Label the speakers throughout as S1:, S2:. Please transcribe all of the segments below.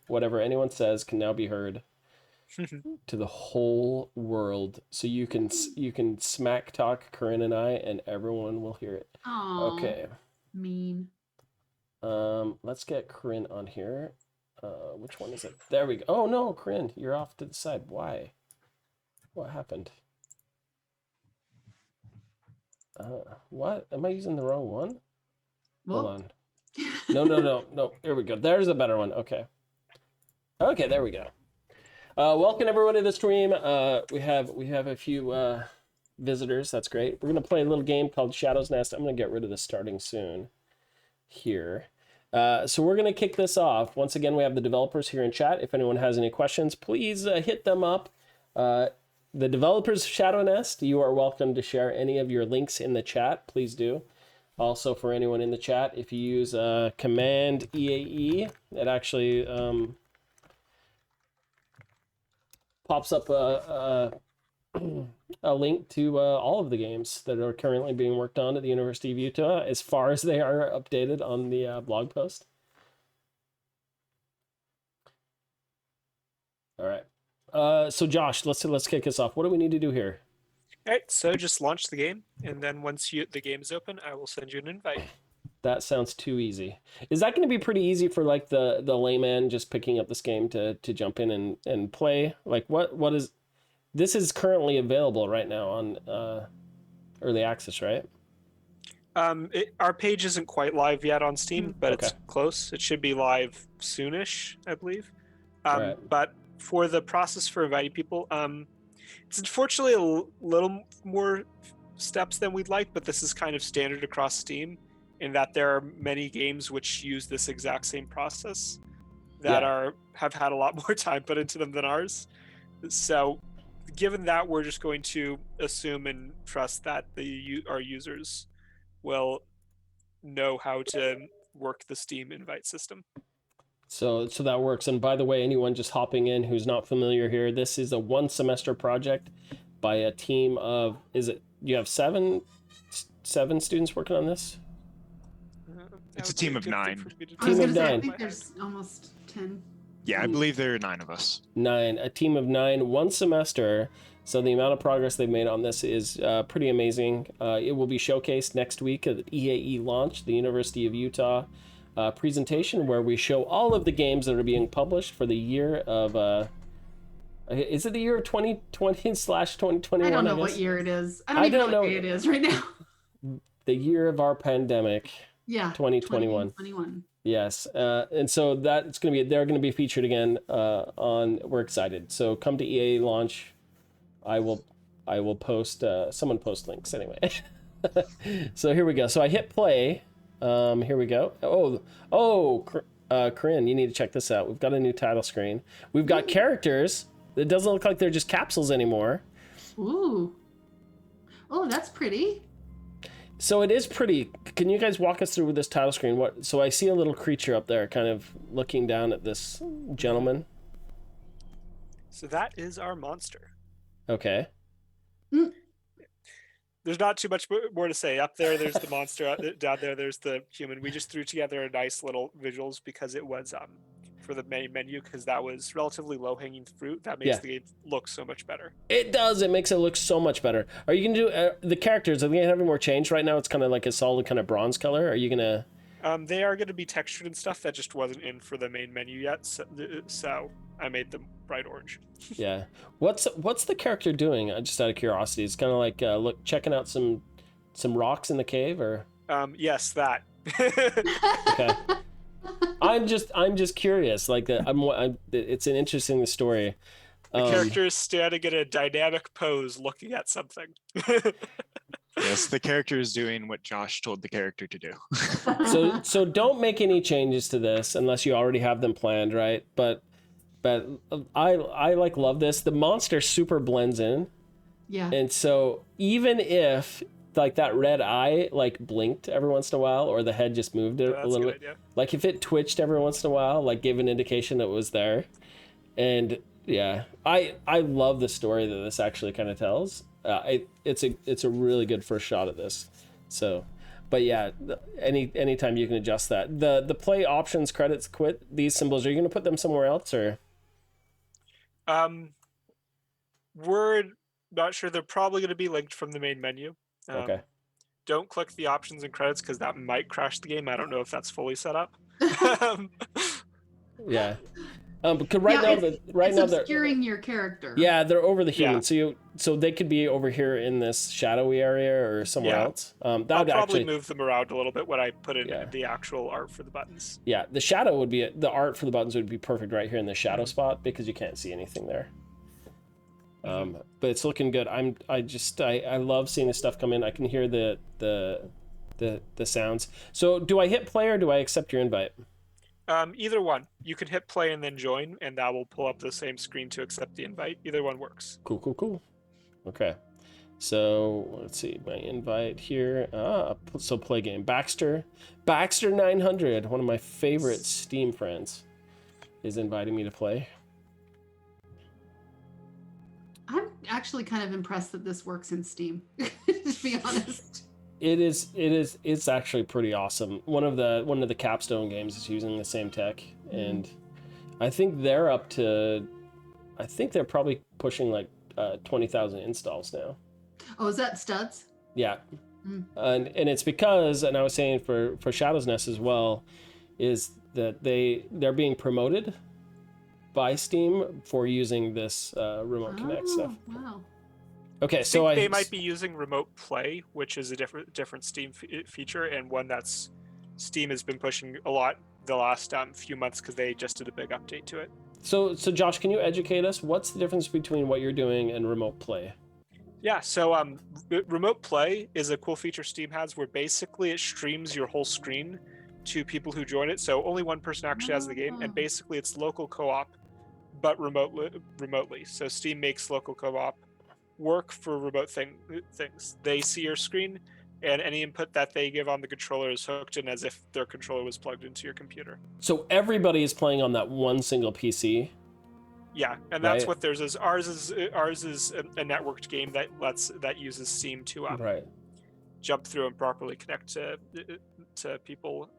S1: whatever anyone says can now be heard to the whole world. So you can smack talk Corinne and I, and everyone will hear it.
S2: Oh,
S1: okay.
S2: Mean.
S1: Let's get Corinne on here. Which one is it? There we go. Oh no, Corinne, you're off to the side. Why? What happened? What? Am I using the wrong one?
S2: Well.
S1: Hold on. No. Here we go. There's a better one. Okay. Okay, there we go. Welcome everyone to the stream. We have a few visitors. That's great. We're gonna play a little game called Shadownest. I'm gonna get rid of this starting soon. Here. So we're gonna kick this off. Once again, we have the developers here in chat. If anyone has any questions, please hit them up. The developers of Shadownest, you are welcome to share any of your links in the chat. Please do. Also, for anyone in the chat, if you use command EAE, it actually pops up a link to all of the games that are currently being worked on at the University of Utah, as far as they are updated on the blog post. All right. So Josh, let's kick this off. What do we need to do here?
S3: All right, so just launch the game, and then once the game is open, I will send you an invite.
S1: That sounds too easy. Is that going to be pretty easy for like the layman just picking up this game to jump in and play? Like what is this is currently available right now on early access, right?
S3: Our page isn't quite live yet on Steam, but
S1: Okay.
S3: it's close. It should be live soonish, I believe.
S1: Right.
S3: But for the process for inviting people, it's unfortunately a little more steps than we'd like, but this is kind of standard across Steam in that there are many games which use this exact same process that have had a lot more time put into them than ours. So given that, we're just going to assume and trust that our users will know how to work the Steam invite system.
S1: So that works. And by the way, anyone just hopping in who's not familiar here, this is a 1 semester project by a team of, you have seven students working on this?
S4: It's a team of 9.
S2: I think there's almost 10.
S4: Yeah, I believe there are 9 of us.
S1: 9, a team of 9, 1 semester. So the amount of progress they've made on this is pretty amazing. It will be showcased next week at the EAE launch, the University of Utah presentation, where we show all of the games that are being published for the year of is it the year of 2020/2021?
S2: I don't know what year it is. I don't even know what day it is right now.
S1: The year of our pandemic.
S2: Yeah.
S1: 2021.
S2: 2021.
S1: Yes. And so they're going to be featured again we're excited. So come to EAE launch. I will post someone post links anyway. So here we go. So I hit play. Here we go. Corinne, you need to check this out. We've got a new title screen. We've got characters. It doesn't look like they're just capsules anymore.
S2: Ooh. Oh, that's pretty.
S1: So it is pretty. Can you guys walk us through this title screen? So I see a little creature up there kind of looking down at this gentleman.
S3: So that is our monster.
S1: Okay.
S3: There's not too much more to say. Up there, there's the monster. Down there, there's the human. We just threw together a nice little visuals because it was for the main menu, because that was relatively low-hanging fruit. That makes the game look so much better.
S1: It does. It makes it look so much better. Are you going to do the characters? Are they going to have any more change? Right now, it's kind of like a solid kind of bronze color. Are you going to...
S3: They are going to be textured and stuff that just wasn't in for the main menu yet. So I made them bright orange.
S1: Yeah. What's the character doing? Just out of curiosity, it's kind of like checking out some rocks in the cave, or.
S3: Yes, that.
S1: Okay. I'm just curious. Like it's an interesting story.
S3: The character is standing in a dynamic pose, looking at something.
S4: Yes, the character is doing what Josh told the character to do.
S1: So don't make any changes to this unless you already have them planned, right? But I love this. The monster super blends in.
S2: Yeah.
S1: And so even if like that red eye like blinked every once in a while, or the head just moved a little bit,
S3: idea.
S1: Like if it twitched every once in a while, like gave an indication that it was there. And yeah, I love the story that this actually kind of tells. It's a really good first shot at this. So But yeah, anytime you can adjust that. The play options, credits, quit, these symbols, are you going to put them somewhere else, or?
S3: We're not sure. They're probably going to be linked from the main menu.
S1: Okay.
S3: Don't click the options and credits because that might crash the game. I don't know if that's fully set up.
S1: Yeah. Because right now
S2: it's obscuring your character.
S1: Yeah, they're over the human, so they could be over here in this shadowy area or somewhere else.
S3: I'll probably move them around a little bit when I put in the actual art for the buttons.
S1: Yeah, the shadow would be the art for the buttons would be perfect right here in the shadow spot because you can't see anything there. But it's looking good. I love seeing this stuff come in. I can hear the sounds. So do I hit play or do I accept your invite?
S3: Either one. You can hit play and then join, and that will pull up the same screen to accept the invite. Either one works.
S1: Cool. Okay. So let's see my invite here. So play game. Baxter 900, one of my favorite Steam friends, is inviting me to play.
S2: I'm actually kind of impressed that this works in Steam, to be honest.
S1: It's actually pretty awesome. One of the capstone games is using the same tech, and I think they're probably pushing like 20,000 installs now.
S2: Oh, is that Studs?
S1: Yeah. And it's because, and I was saying for Shadownest as well, is that they're being promoted by Steam for using this remote connect stuff.
S2: Wow.
S1: Okay,
S3: they might be using remote play, which is a different Steam feature, and one that's Steam has been pushing a lot the last few months because they just did a big update to it.
S1: So Josh, can you educate us? What's the difference between what you're doing and remote play?
S3: Yeah, so remote play is a cool feature Steam has where basically it streams your whole screen to people who join it. So only one person actually has the game, and basically it's local co-op, but remotely. So Steam makes local co-op work for remote things. They see your screen, and any input that they give on the controller is hooked in as if their controller was plugged into your computer.
S1: So everybody is playing on that one single PC.
S3: Yeah, and that's what theirs is. Ours is a networked game that uses Steam to jump through and properly connect to people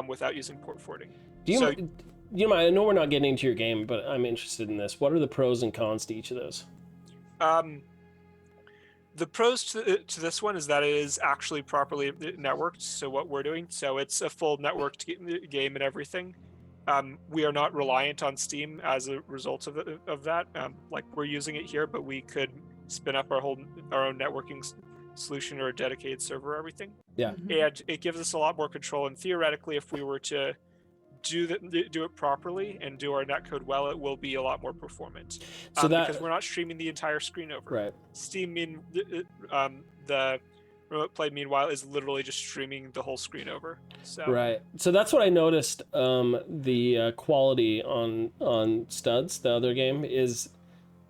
S3: without using port forwarding.
S1: I know we're not getting into your game, but I'm interested in this. What are the pros and cons to each of those?
S3: The pros to this one is that it is actually properly networked. So what we're doing, so it's a full networked game and everything. We are not reliant on Steam as a result of that. Like we're using it here, but we could spin up our own networking solution or a dedicated server or everything.
S1: Yeah.
S3: And it gives us a lot more control. And theoretically, if we were to do it properly and do our netcode well, it will be a lot more performant. So because we're not streaming the entire screen over.
S1: Right.
S3: Steam, the remote play, meanwhile, is literally just streaming the whole screen over. So.
S1: Right. So that's what I noticed. The quality on Studs, the other game, it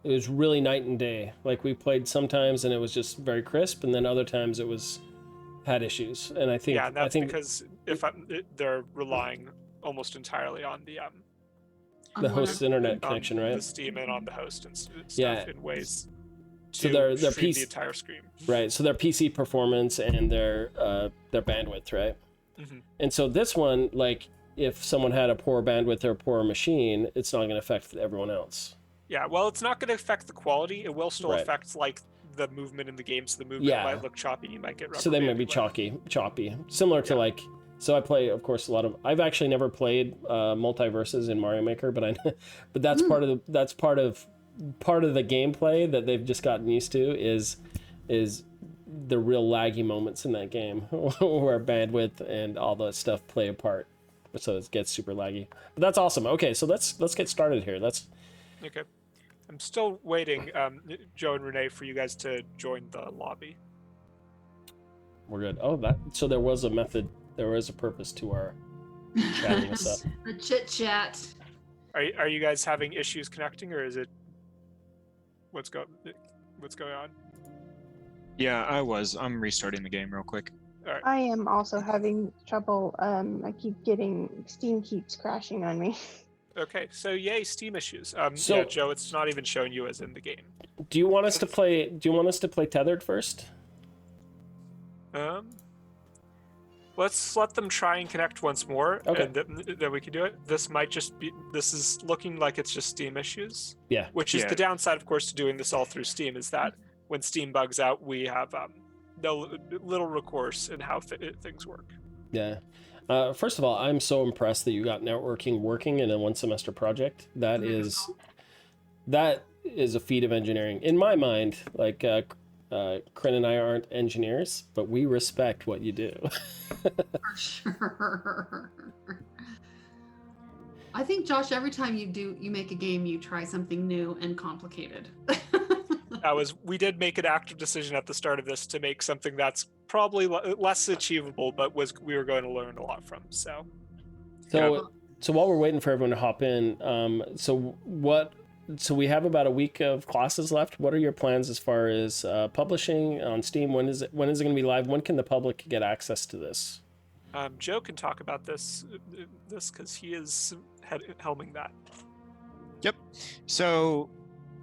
S1: was really night and day. Like we played sometimes and it was just very crisp, and then other times it had issues. And I think
S3: that's because they're relying almost entirely on
S1: the host's internet connection, right?
S3: The Steam and on the host and stuff in ways to
S1: their
S3: stream the entire screen.
S1: Right. So their PC performance and their bandwidth, right? Mm-hmm. And so this one, like, if someone had a poor bandwidth or a poor machine, it's not going to affect everyone else.
S3: Yeah. Well, it's not going to affect the quality. It will still affect like the movement in the game. So the movement might look choppy. You might get rubber.
S1: So they might be choppy, similar to like. So I play, of course, I've actually never played multiverses in Mario Maker, but that's part of the gameplay that they've just gotten used to is the real laggy moments in that game where bandwidth and all that stuff play a part. So it gets super laggy. But that's awesome. Okay, so let's get started here.
S3: Okay. I'm still waiting, Joe and Renee, for you guys to join the lobby.
S1: We're good. Oh, so there was a method. There was a purpose to our chatting this up.
S2: The chit chat.
S3: Are you guys having issues connecting, or is it what's going on?
S4: Yeah, I'm restarting the game real quick.
S3: All right.
S5: I am also having trouble. Steam keeps crashing on me.
S3: Okay, so yay, Steam issues.
S1: So,
S3: Joe, it's not even showing you as in the game.
S1: Do you want us to play Tethered first?
S3: Let's let them try and connect once more,
S1: Okay.
S3: and then we can do it. This might just be. This is looking like it's just Steam issues.
S1: Yeah.
S3: Which is
S4: Yeah.
S3: the downside, of course, to doing this all through Steam, is that when Steam bugs out, we have little recourse in how things work.
S1: Yeah. First of all, I'm so impressed that you got networking working in a 1 semester project. That is a feat of engineering. In my mind, like Corinne and I aren't engineers, but we respect what you do.
S2: For sure. I think, Josh, every time you make a game, you try something new and complicated.
S3: We did make an active decision at the start of this to make something that's probably less achievable, but we were going to learn a lot from. So
S1: while we're waiting for everyone to hop in, so we have about a week of classes left. What are your plans as far as publishing on Steam? When is it going to be live? When can the public get access to this?
S3: Joe can talk about this because he is helming that.
S4: Yep. So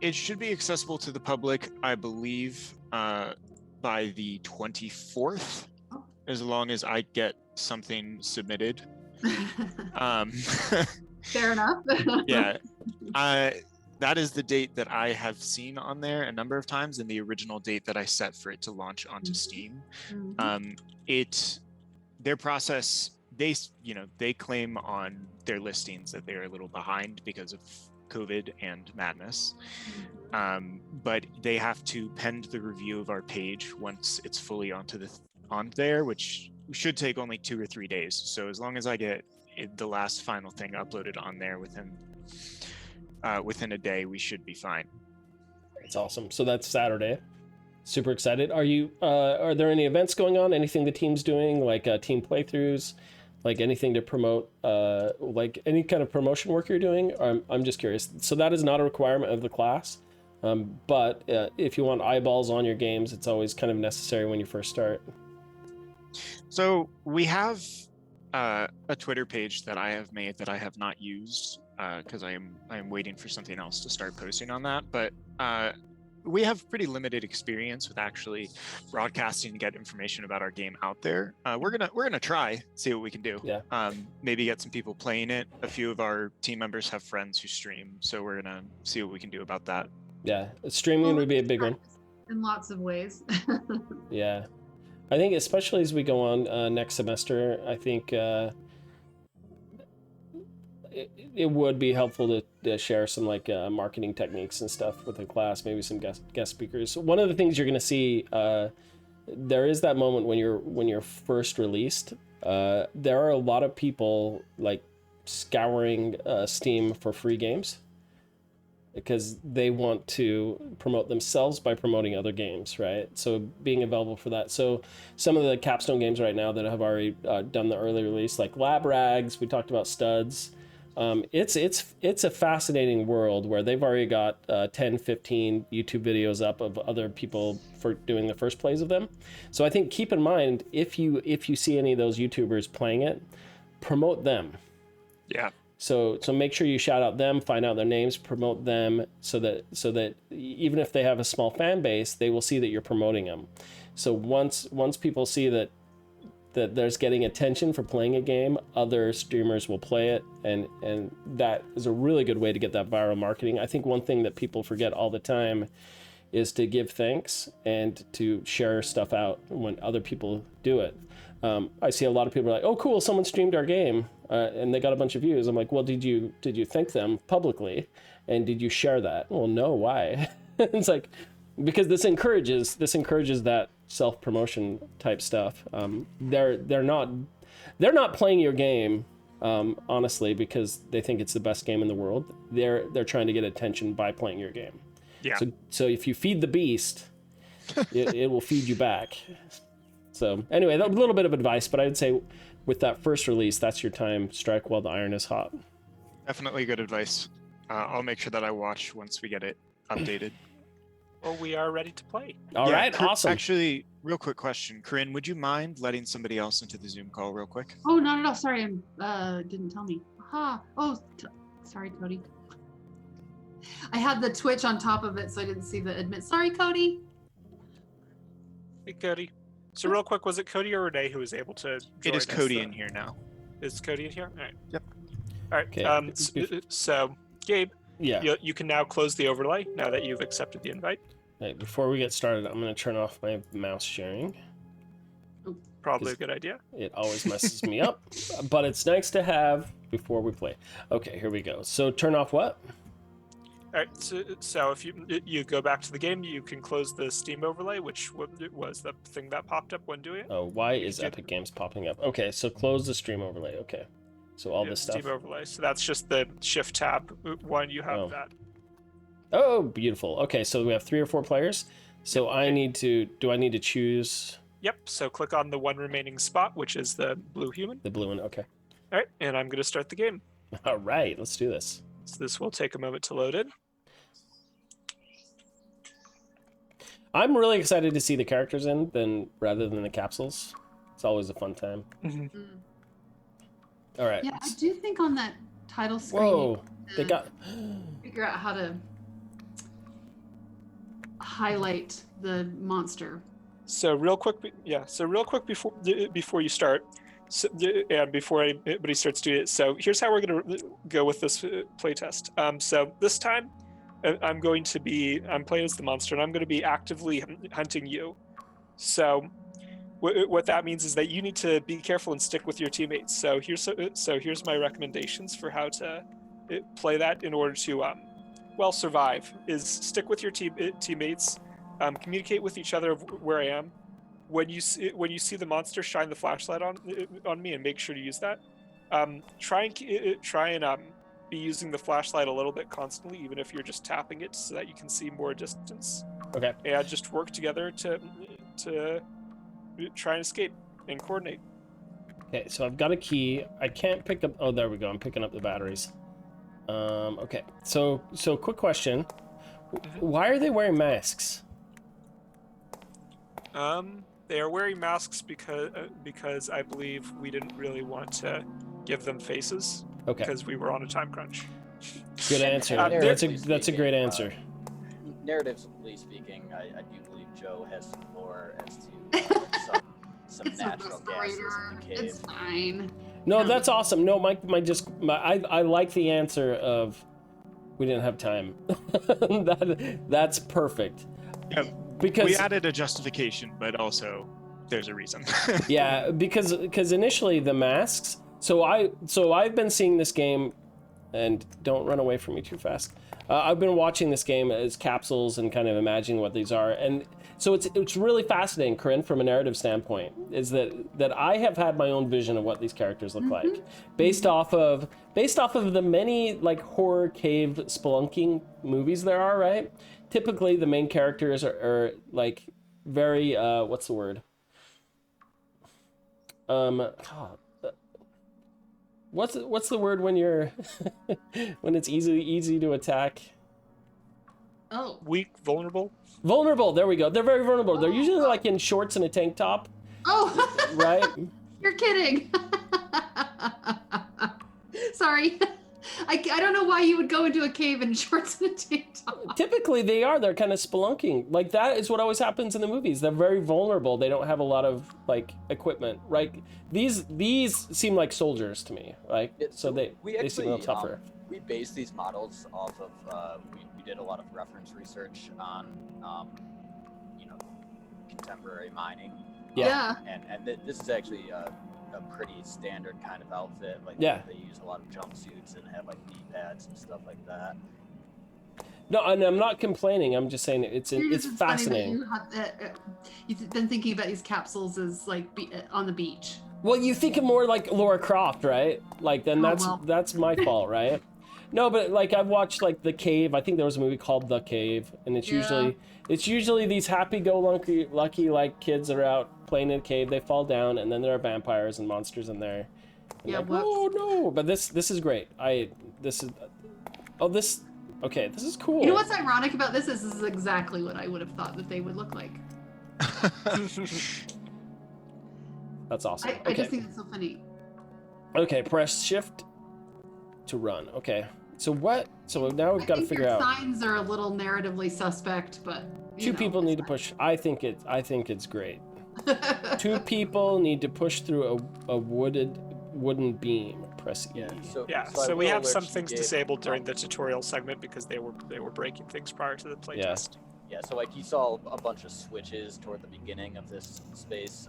S4: it should be accessible to the public, I believe, by the 24th, as long as I get something submitted.
S2: Fair enough.
S4: Yeah. That is the date that I have seen on there a number of times, and the original date that I set for it to launch onto Steam. Their process, they claim on their listings that they are a little behind because of COVID and madness, but they have to pend the review of our page once it's fully on there, which should take only 2 or 3 days. So as long as I get the last final thing uploaded on there within a day, we should be fine.
S1: That's awesome. So that's Saturday. Super excited. Are there any events going on? Anything the team's doing, like team playthroughs, like anything to promote, like any kind of promotion work you're doing? I'm just curious. So that is not a requirement of the class, but if you want eyeballs on your games, it's always kind of necessary when you first start.
S4: So we have a Twitter page that I have made that I have not used because I am waiting for something else to start posting on that. But we have pretty limited experience with actually broadcasting to get information about our game out there. We're gonna try, see what we can do.
S1: Yeah.
S4: Maybe get some people playing it. A few of our team members have friends who stream, so we're gonna see what we can do about that.
S1: Yeah, streaming would be a big one.
S2: In lots of ways.
S1: Yeah. I think especially as we go on next semester, I think it would be helpful to share some like marketing techniques and stuff with the class, maybe some guest speakers. One of the things you're going to see, there is that moment when you're first released. There are a lot of people like scouring Steam for free games, because they want to promote themselves by promoting other games, right? So being available for that. So some of the capstone games right now that have already done the early release, like Lab Rags, we talked about Studs. It's a fascinating world where they've already got 10, 15 YouTube videos up of other people for doing the first plays of them. So I think keep in mind, if you see any of those YouTubers playing it, promote them.
S4: Yeah.
S1: So make sure you shout out them, find out their names, promote them, so that even if they have a small fan base, they will see that you're promoting them. So once people see that there's getting attention for playing a game, other streamers will play it, and that is a really good way to get that viral marketing. I think one thing that people forget all the time is to give thanks and to share stuff out when other people do it. I see a lot of people are like, oh cool, someone streamed our game and they got a bunch of views. I'm like, well, did you thank them publicly, and did you share that? Well, no. Why? It's like, because this encourages that self-promotion type stuff. They're not playing your game honestly because they think it's the best game in the world. They're trying to get attention by playing your game.
S4: Yeah.
S1: So if you feed the beast, it will feed you back. So anyway, a little bit of advice, but I'd say with that first release, that's your time. Strike while the iron is hot.
S4: Definitely good advice. I'll make sure that I watch once we get it updated.
S3: Well, we are ready to play.
S1: All right, awesome.
S4: Actually, real quick question. Corinne, would you mind letting somebody else into the Zoom call real quick?
S2: Oh, no. Sorry, didn't tell me. Aha. Oh, sorry, Cody. I had the Twitch on top of it, so I didn't see the admit. Sorry, Cody.
S3: Hey, Cody. So real quick, was it Cody or Renee who was able to join
S4: It is
S3: us?
S4: Cody in here now.
S3: Is Cody in here? All right.
S4: Yep.
S3: All right.
S1: Okay.
S3: So Gabe,
S1: Yeah.
S3: you can now close the overlay now that you've accepted the invite.
S1: Hey, before we get started, I'm going to turn off my mouse sharing.
S3: Probably a good idea.
S1: It always messes me up, but it's nice to have before we play. Okay, here we go. So turn off what?
S3: All right. So if you go back to the game, you can close the Steam overlay, which was the thing that popped up when doing it.
S1: Oh, why is Epic Games popping up? Okay, so close the stream overlay. Okay, so all this stuff.
S3: Steam overlay. So that's just the Shift tab one. You have that.
S1: Oh, beautiful. Okay, so we have 3 or 4 players. So I need to. Do I need to choose
S3: Yep. So click on the one remaining spot, which is the blue human.
S1: the blue one? Okay.
S3: All right, and I'm going to start the game.
S1: All right, let's do this.
S3: So this will take a moment to load in.
S1: I'm really excited to see the characters rather than the capsules. It's always a fun time.
S2: Mm.
S1: All right.
S2: Yeah, I do think on that title screen,
S1: Whoa, they got.
S2: figure out how to highlight the monster.
S3: So real quick, before you start, and before anybody starts doing it. So here's how we're going to go with this playtest. So this time, I'm playing as the monster, and I'm going to be actively hunting you. So what that means is that you need to be careful and stick with your teammates. So here's my recommendations for how to play that in order to survive. Is stick with your teammates, communicate with each other of where I am. When you see the monster, shine the flashlight on me and make sure to use that. Try and be using the flashlight a little bit constantly, even if you're just tapping it, so that you can see more distance.
S1: Okay.
S3: And just work together to try and escape and coordinate.
S1: Okay, so I've got a key. I can't pick up. Oh, there we go. I'm picking up the batteries. Okay. So quick question. Why are they wearing masks?
S3: They are wearing masks because I believe we didn't really want to give them faces.
S1: Okay.
S3: Because we were on a time crunch.
S1: Good answer. That's a great answer.
S6: Narratively speaking, I do believe Joe has some lore as to some
S2: It's
S6: natural
S2: a
S6: gases in the cave.
S2: It's fine.
S1: No, that's awesome. No, I like the answer of we didn't have time. That's perfect.
S4: Yeah,
S1: Because
S4: we added a justification, but also there's a reason.
S1: yeah, because initially the masks. So I've been seeing this game, and don't run away from me too fast. I've been watching this game as capsules and kind of imagining what these are, and so it's really fascinating, Corinne, from a narrative standpoint, is that I have had my own vision of what these characters look like, based off of the many like horror cave spelunking movies there are, right? Typically, the main characters are like very what's the word? What's the word when you're when it's easy to attack?
S2: Oh.
S3: Weak, vulnerable.
S1: Vulnerable. There we go. They're very vulnerable. They're usually like in shorts and a tank top,
S2: Oh.
S1: right?
S2: You're kidding. Sorry. I don't know why you would go into a cave in shorts and a tank top.
S1: Typically, they are. They're kind of spelunking. Like that is what always happens in the movies. They're very vulnerable. They don't have a lot of like equipment, right? These seem like soldiers to me, right?
S6: Yeah,
S1: so they seem a little tougher.
S6: We based these models off of we did a lot of reference research on contemporary mining.
S1: Yeah.
S6: And this is actually a pretty standard kind of outfit. Like
S1: Yeah.
S6: they use a lot of jumpsuits and have like knee pads and stuff like that.
S1: No, and I'm not complaining. I'm just saying it's
S2: You're just- funny that
S1: fascinating.
S2: You've been thinking about these capsules as like on the beach.
S1: Well, you think of more like Laura Croft, right? Like then
S2: Oh,
S1: that's my fault, right? No, but like I've watched like The Cave. I think there was a movie called The Cave, and it's usually these happy-go-lucky like kids that are out playing in a cave. They fall down, and then there are vampires and monsters in there. And
S2: Yeah,
S1: like,
S2: whoops.
S1: oh no! But this is great. This is cool.
S2: You know what's ironic about this? This is exactly what I would have thought that they would look like.
S1: That's awesome.
S2: I just think it's so funny.
S1: Okay, press shift to run. Okay. So what? So now we've got to figure
S2: your
S1: out.
S2: Signs are a little narratively suspect, but
S1: Two people need to push. I think it's great. 2 people need to push through a wooden beam. Press E.
S6: Yeah.
S3: Yeah,
S6: I
S3: so we
S6: will
S3: have
S6: alert
S3: some
S6: you,
S3: things
S6: Gabe.
S3: disabled during the tutorial segment because they were breaking things prior to the playtest.
S6: Yeah, so like you saw a bunch of switches toward the beginning of this space.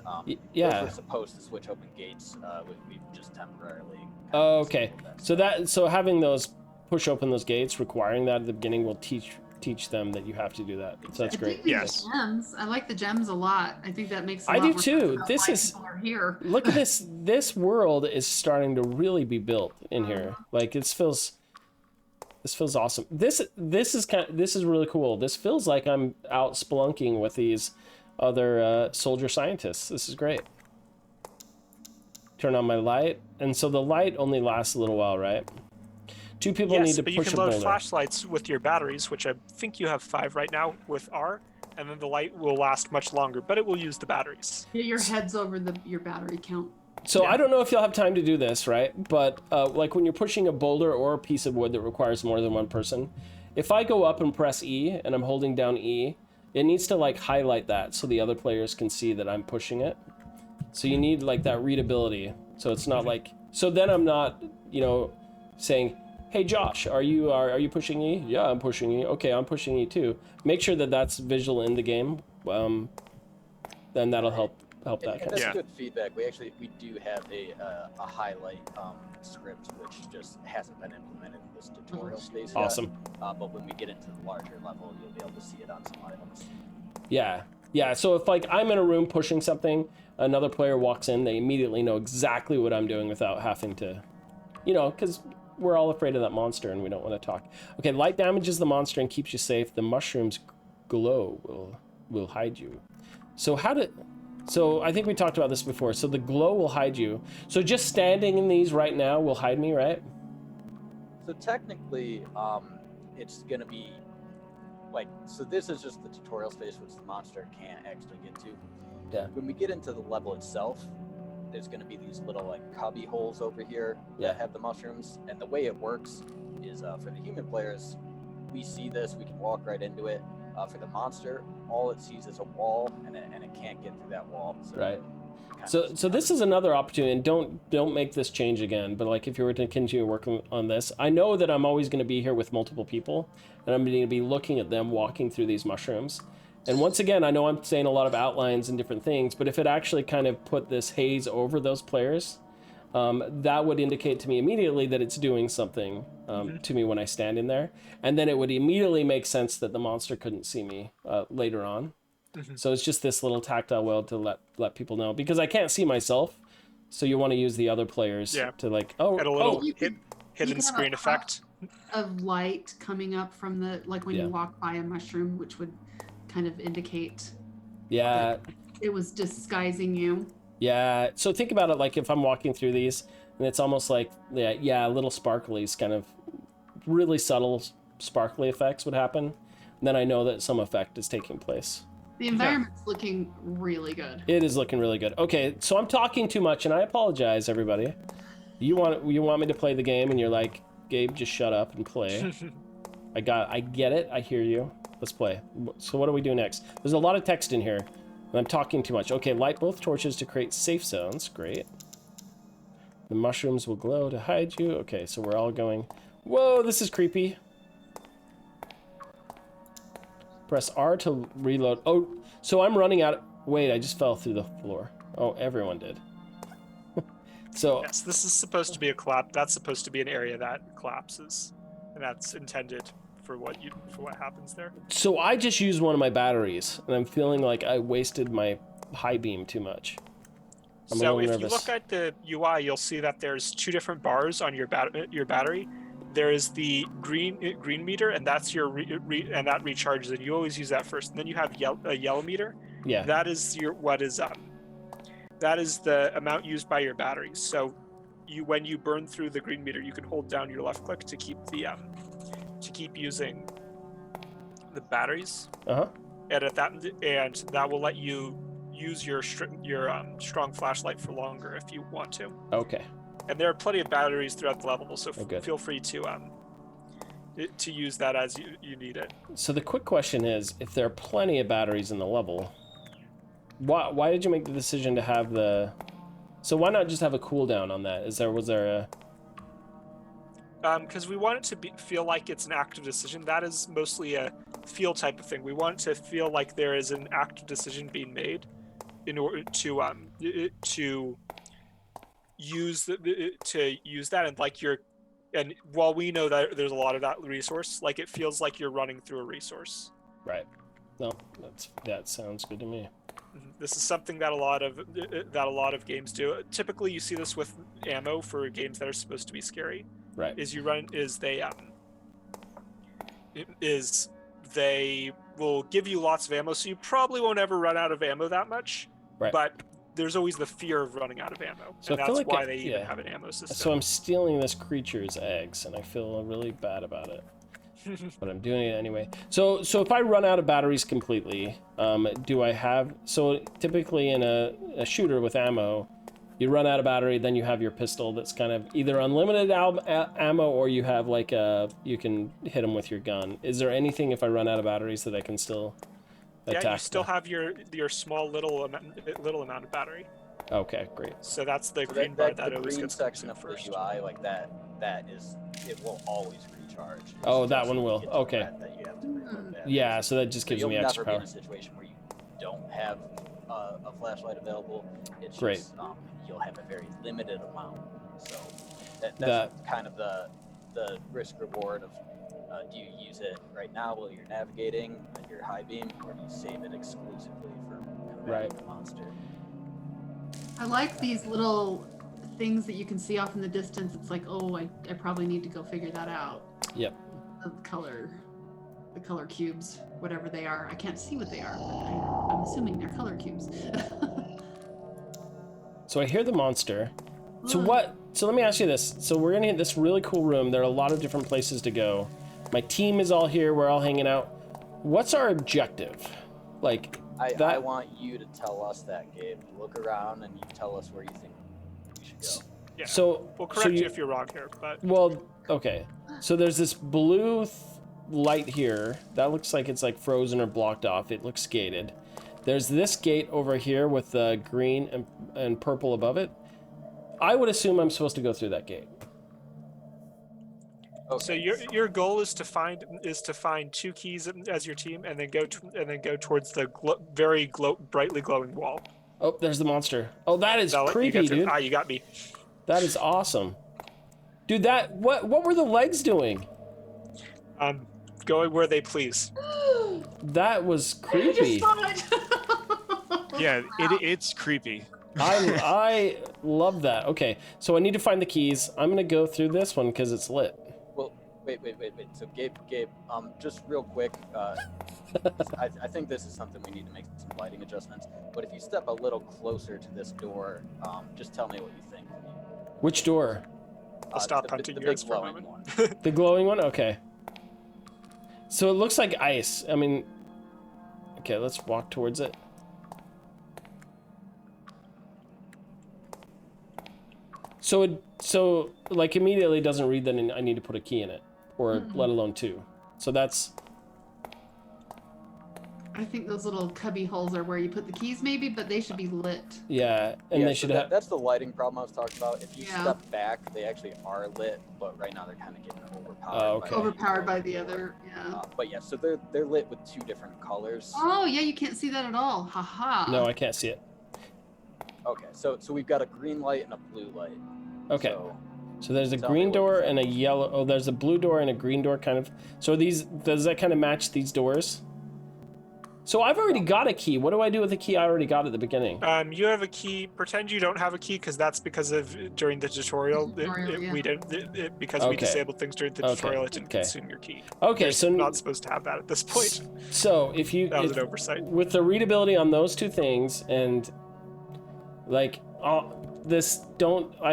S1: Yeah.
S6: Those were supposed to switch open gates. We've just temporarily.
S1: Oh, okay. So having those push open those gates, requiring that at the beginning, will teach them that you have to do that. So that's
S2: I
S1: great.
S2: do think
S4: Yes.
S2: the gems. I like the gems a lot. I think that makes.
S1: I
S2: lot
S1: do
S2: more
S1: too.
S2: sense about
S1: This
S2: why
S1: is-
S2: people are here.
S1: Look at this. This world is starting to really be built in here. Like this feels awesome. This is really cool. This feels like I'm out spelunking with these other soldier scientists. This is great. Turn on my light, and so the light only lasts a little while, right? 2 people need
S3: Yes,
S1: to
S3: but you
S1: push
S3: can
S1: a
S3: load
S1: boulder.
S3: flashlights with your batteries, which I think you have 5 right now with R, and then the light will last much longer, but it will use the batteries.
S2: Yeah, your head's over your battery count.
S1: So
S3: Yeah.
S1: I don't know if you'll have time to do this, right? But like when you're pushing a boulder or a piece of wood that requires more than 1 person, if I go up and press E and I'm holding down E, it needs to like highlight that so the other players can see that I'm pushing it. So you need like that readability. So it's not like, so then I'm not, saying, hey Josh, are you pushing E? Yeah, I'm pushing E. Okay, I'm pushing E too. Make sure that that's visual in the game. Then that'll help that
S6: And
S1: kind
S6: that's
S1: of.
S6: good feedback. We do have a highlight script which just hasn't been implemented in this tutorial space yet.
S1: Awesome.
S6: But when we get into the larger level, you'll be able to see it on some items.
S1: Yeah. So if like I'm in a room pushing something, another player walks in, they immediately know exactly what I'm doing without having to, because we're all afraid of that monster and we don't want to talk. Okay, light damages the monster and keeps you safe. The mushroom's glow will hide you. So I think we talked about this before. So the glow will hide you. So just standing in these right now will hide me, right?
S6: So technically, it's gonna be so this is just the tutorial space which the monster can't actually get to.
S1: Yeah.
S6: When we get into the level itself, there's gonna be these little like cubby holes over here that have the mushrooms, and the way it works is for the human players, we see this, we can walk right into it. For the monster, all it sees is a wall, and it can't get through that wall. So
S1: Right. So this is another opportunity, and don't make this change again. But like if you were to continue working on this, I know that I'm always going to be here with multiple people, and I'm going to be looking at them walking through these mushrooms. And once again, I know I'm saying a lot of outlines and different things, but if it actually kind of put this haze over those players, that would indicate to me immediately that it's doing something to me when I stand in there, and then it would immediately make sense that the monster couldn't see me later on. So it's just this little tactile weld to let people know, because I can't see myself, so you want to use the other players to like,
S3: Get a little
S2: You
S3: hidden
S2: have a
S3: screen
S2: pop
S3: effect.
S2: of light coming up from the when
S1: Yeah.
S2: you walk by a mushroom, which would kind of indicate
S1: yeah.
S2: it was disguising you.
S1: Yeah, so think about it like if I'm walking through these, and it's almost like, little sparklies, kind of really subtle sparkly effects would happen. And then I know that some effect is taking place.
S2: The environment's looking really good.
S1: It is looking really good. Okay, so I'm talking too much, and I apologize, everybody. You want me to play the game, and you're like, Gabe, just shut up and play. I get it. I hear you. Let's play. So what do we do next? There's a lot of text in here, and I'm talking too much. Okay, light both torches to create safe zones. Great. The mushrooms will glow to hide you. Okay, so we're all going, whoa, this is creepy. Press R to reload. Oh, so I'm running out. Wait, I just fell through the floor. Oh, everyone did. So
S3: Yes, this is supposed to be a collapse. That's supposed to be an area that collapses, and that's intended for what happens there.
S1: So I just used one of my batteries, and I'm feeling like I wasted my high beam too much. I'm a
S3: So
S1: little
S3: if
S1: nervous.
S3: you look at the UI, you'll see that there's 2 different bars on your battery. There is the green meter, and that's your and that recharges, and you always use that first. And then you have a yellow meter.
S1: Yeah.
S3: That is that is the amount used by your batteries. So when you burn through the green meter, you can hold down your left click to keep using the batteries.
S1: Uh-huh.
S3: And that will let you use your strong flashlight for longer if you want to.
S1: Okay.
S3: And there are plenty of batteries throughout the level, so
S1: good.
S3: feel free to use that as you need it.
S1: So the quick question is, if there are plenty of batteries in the level, Why did you make the decision to have the? So why not just have a cooldown on that? Was there a?
S3: Because we want it to feel like it's an active decision. That is mostly a feel type of thing. We want it to feel like there is an active decision being made in order to use that, and like and while we know that there's a lot of that resource, like it feels like you're running through a resource.
S1: Right. No, that sounds good to me.
S3: This is something that a lot of games do. Typically, you see this with ammo for games that are supposed to be scary.
S1: Right.
S3: They will give you lots of ammo, so you probably won't ever run out of ammo that much.
S1: Right.
S3: But there's always the fear of running out of ammo,
S1: So
S3: and
S1: I feel
S3: that's
S1: like
S3: why they even have an ammo system.
S1: So I'm stealing this creature's eggs, and I feel really bad about it. But I'm doing it anyway. So if I run out of batteries completely, do I have? So typically in a shooter with ammo, you run out of battery, then you have your pistol that's kind of either unlimited ammo, or you have like you can hit them with your gun. Is there anything if I run out of batteries that I can still attack?
S3: Yeah, you still have your small little amount of battery.
S1: Okay, great.
S3: So that's the green bar that
S6: the
S3: always
S6: green
S3: gets
S6: section of
S3: first.
S6: the UI, like that is, it will always recharge. It's
S1: Oh, that
S6: just
S1: one
S6: when you
S1: will.
S6: get to
S1: Okay.
S6: that you have to reload batteries.
S1: Yeah, so that just
S6: So
S1: gives
S6: you'll
S1: me extra
S6: never be
S1: power.
S6: in a situation where you don't have a flashlight available. It's
S1: Great.
S6: just you'll have a very limited amount. So that's kind of the risk reward of do you use it right now while you're navigating and your high beam, or do you save it exclusively for combating the monster?
S2: I like these little things that you can see off in the distance. It's like, oh, I probably need to go figure that out.
S1: Yep.
S2: The color cubes, whatever they are. I can't see what they are, but I'm assuming they're color cubes.
S1: So I hear the monster. So let me ask you this. So we're gonna hit this really cool room. There are a lot of different places to go. My team is all here. We're all hanging out. What's our objective? Like
S6: I want you to tell us that, Gabe. Look around and you tell us where you think we should go.
S3: Yeah.
S1: So
S3: We'll correct you if you're wrong here, but
S1: well, okay. So there's this blue light here. That looks like it's like frozen or blocked off. It looks gated. There's this gate over here with the green and purple above it. I would assume I'm supposed to go through that gate.
S3: So your goal is to find 2 keys as your team, and then go towards the very brightly glowing wall.
S1: Oh, there's the monster. Oh, that is creepy, dude.
S3: You got me.
S1: That is awesome, dude. What were the legs doing?
S3: Going where they please.
S1: That was
S2: I
S1: creepy.
S2: just saw it.
S4: Yeah, it's creepy.
S1: I love that. Okay, so I need to find the keys. I'm gonna go through this one because it's lit.
S6: Well, wait. So Gabe, just real quick, I think this is something we need to make some lighting adjustments. But if you step a little closer to this door, just tell me what you think.
S1: Which door?
S3: I'll stop hunting you guys for a moment.
S6: One.
S1: The glowing one? Okay. So it looks like ice. I mean, okay, let's walk towards it. So like immediately doesn't read that I need to put a key in it, or let alone 2. So that's.
S2: I think those little cubby holes are where you put the keys, maybe, but they should be lit.
S1: Yeah, and
S6: Yeah,
S1: they
S6: so
S1: should have.
S6: That's the lighting problem I was talking about. If you
S2: Yeah.
S6: step back, they actually are lit, but right now they're kind of getting overpowered.
S1: Oh, okay.
S2: Overpowered by the other. Yeah.
S6: But yeah, so they're lit with 2 different colors.
S2: Oh yeah, you can't see that at all. Haha.
S1: No, I can't see it.
S6: Okay, so we've got a green light and a blue light.
S1: Okay. So there's a
S6: tell
S1: green
S6: me what
S1: door
S6: you
S1: and a yellow. Oh, there's a blue door and a green door, kind of. So does that kind of match these doors? So I've already got a key. What do I do with the key I already got at the beginning?
S3: You have a key. Pretend you don't have a key, because that's because of during the tutorial. We didn't because we disabled things during the tutorial. It didn't consume your key.
S1: Okay,
S3: You're
S1: so
S3: not supposed to have that at this point.
S1: So
S3: That was an oversight.
S1: with the readability on those 2 things, and like I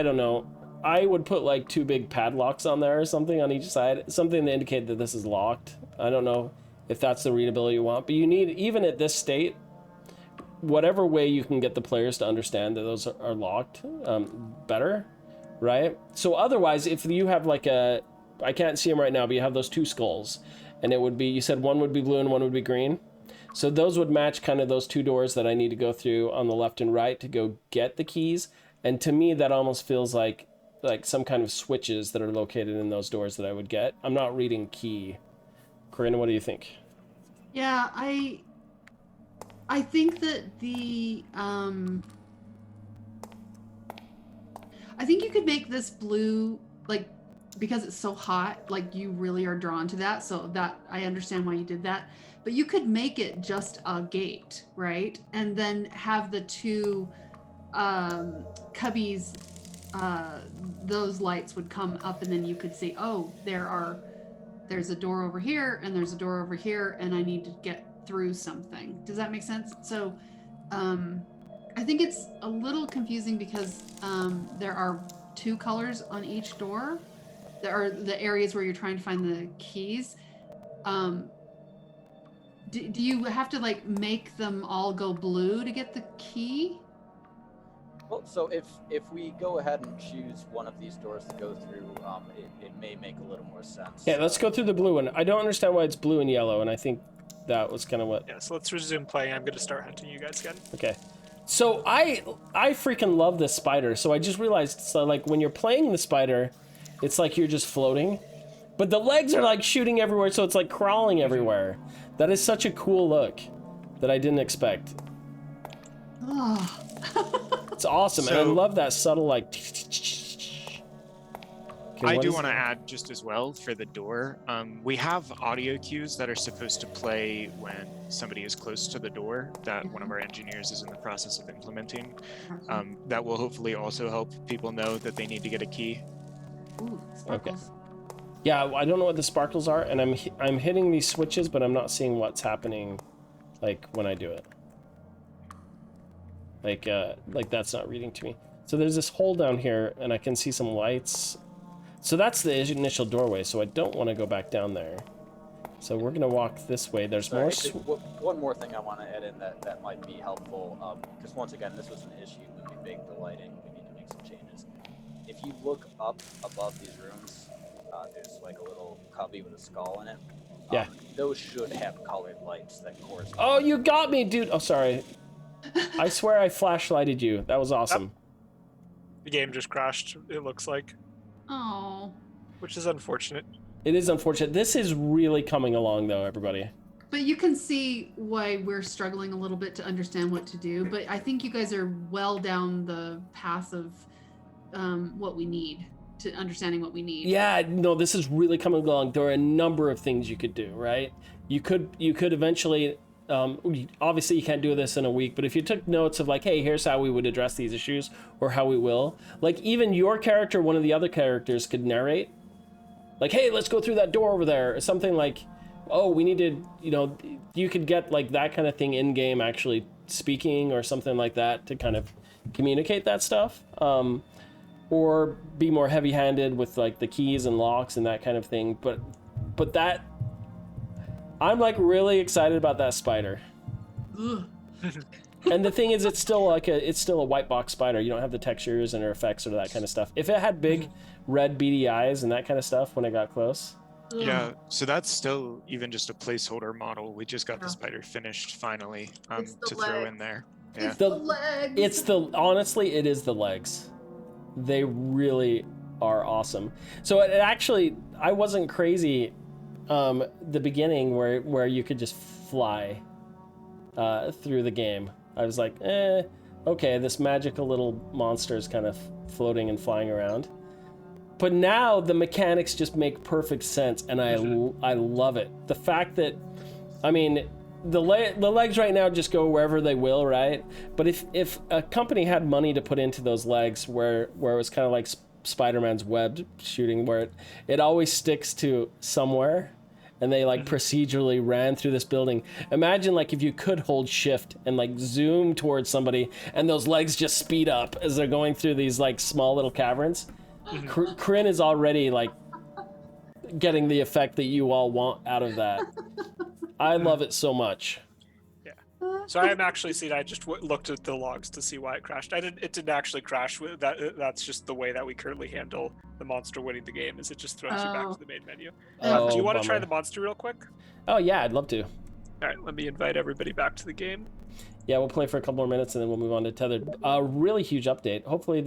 S1: don't know. I would put like 2 big padlocks on there or something on each side, something to indicate that this is locked. I don't know if that's the readability you want, but you need, even at this state, whatever way you can get the players to understand that those are locked, better, right? So otherwise, if you have like I can't see them right now, but you have those 2 skulls, and it would be, you said one would be blue and one would be green. So those would match kind of those two doors that I need to go through on the left and right to go get the keys. And to me, that almost feels like some kind of switches that are located in those doors that I would get. I'm not reading key. Corinne, what do you think?
S2: Yeah, I think that I think you could make this blue, like, because it's so hot, like you really are drawn to that. So that I understand why you did that. But you could make it just a gate, right? And then have the two cubbies, those lights would come up, and then you could see, oh, there's a door over here, and there's a door over here, and I need to get through something. Does that make sense? So I think it's a little confusing because there are two colors on each door. There are the areas where you're trying to find the keys. Do you have to like make them all go blue to get the key?
S6: Well, so if we go ahead and choose one of these doors to go through, it may make a little more sense.
S1: Yeah, let's go through the blue one. I don't understand why it's blue and yellow, and I think that was kind of what...
S3: Yeah, so let's resume playing. I'm going to start hunting you guys again.
S1: Okay. So I freaking love this spider. So I just realized, so like when you're playing the spider, it's like you're just floating, but the legs are like shooting everywhere, so it's like crawling everywhere. That is such a cool look that I didn't expect.
S2: Oh.
S1: It's awesome, and I love that subtle like... Okay,
S4: I do want to add just as well for the door. We have audio cues that are supposed to play when somebody is close to the door that one of our engineers is in the process of implementing. That will hopefully also help people know that they need to get a key.
S2: Ooh, sparkles.
S1: Okay. Yeah, I don't know what the sparkles are, and I'm hitting these switches, but I'm not seeing what's happening, like when I do it. Like that's not reading to me. So there's this hole down here, and I can see some lights. So that's the initial doorway, so I don't want to go back down there. So we're going to walk this way. There's more...
S6: One more thing I want to add in that might be helpful, because once again, this was an issue when we baked the lighting. We need to make some changes. If you look up above these rooms, there's like a little cubby with a skull in it.
S1: Yeah.
S6: Those should have colored lights that correspond.
S1: Oh, you got me, dude! Oh, sorry. I swear I flashlighted you. That was awesome.
S3: The game just crashed, it looks like.
S2: Oh.
S3: Which is unfortunate.
S1: It is unfortunate. This is really coming along, though, everybody.
S2: But you can see why we're struggling a little bit to understand what to do. But I think you guys are well down the path of what we need, to understanding what we need.
S1: Yeah, no, this is really coming along. There are a number of things you could do, right? You could eventually... obviously you can't do this in a week, but if you took notes of like, hey, here's how we would address these issues, or how we will, like even your character, one of the other characters could narrate, like, hey, let's go through that door over there, or something like, oh, we need to, you could get like that kind of thing in game actually speaking or something like that to kind of communicate that stuff, or be more heavy-handed with like the keys and locks and that kind of thing, but that I'm like really excited about that spider. And the thing is, it's still a white box spider. You don't have the textures and or effects or that kind of stuff. If it had big red beady eyes and that kind of stuff when it got close.
S4: Yeah, so that's still even just a placeholder model. We just got the spider finished finally to throw in there. Yeah.
S2: It's the legs.
S1: Honestly, it is the legs. They really are awesome. So it actually, I wasn't crazy the beginning where you could just fly through the game. I was like, okay, this magical little monster is kind of floating and flying around. But now the mechanics just make perfect sense, and I love it. The fact that, I mean, the legs right now just go wherever they will, right? But if a company had money to put into those legs where it was kind of like Spider-Man's web shooting, where it always sticks to somewhere, and they like procedurally ran through this building. Imagine like if you could hold shift and like zoom towards somebody, and those legs just speed up as they're going through these like small little caverns. Corinne is already like getting the effect that you all want out of that. I love it so much.
S3: Yeah. So I am actually seeing. I just looked at the logs to see why it crashed. It didn't actually crash. That's just the way that we currently handle the monster winning the game. Is it just throws you back to the main menu? Do you want to try the monster real quick?
S1: Oh yeah, I'd love to.
S3: All right, let me invite everybody back to the game.
S1: Yeah, we'll play for a couple more minutes and then we'll move on to Tethered. Really huge update. Hopefully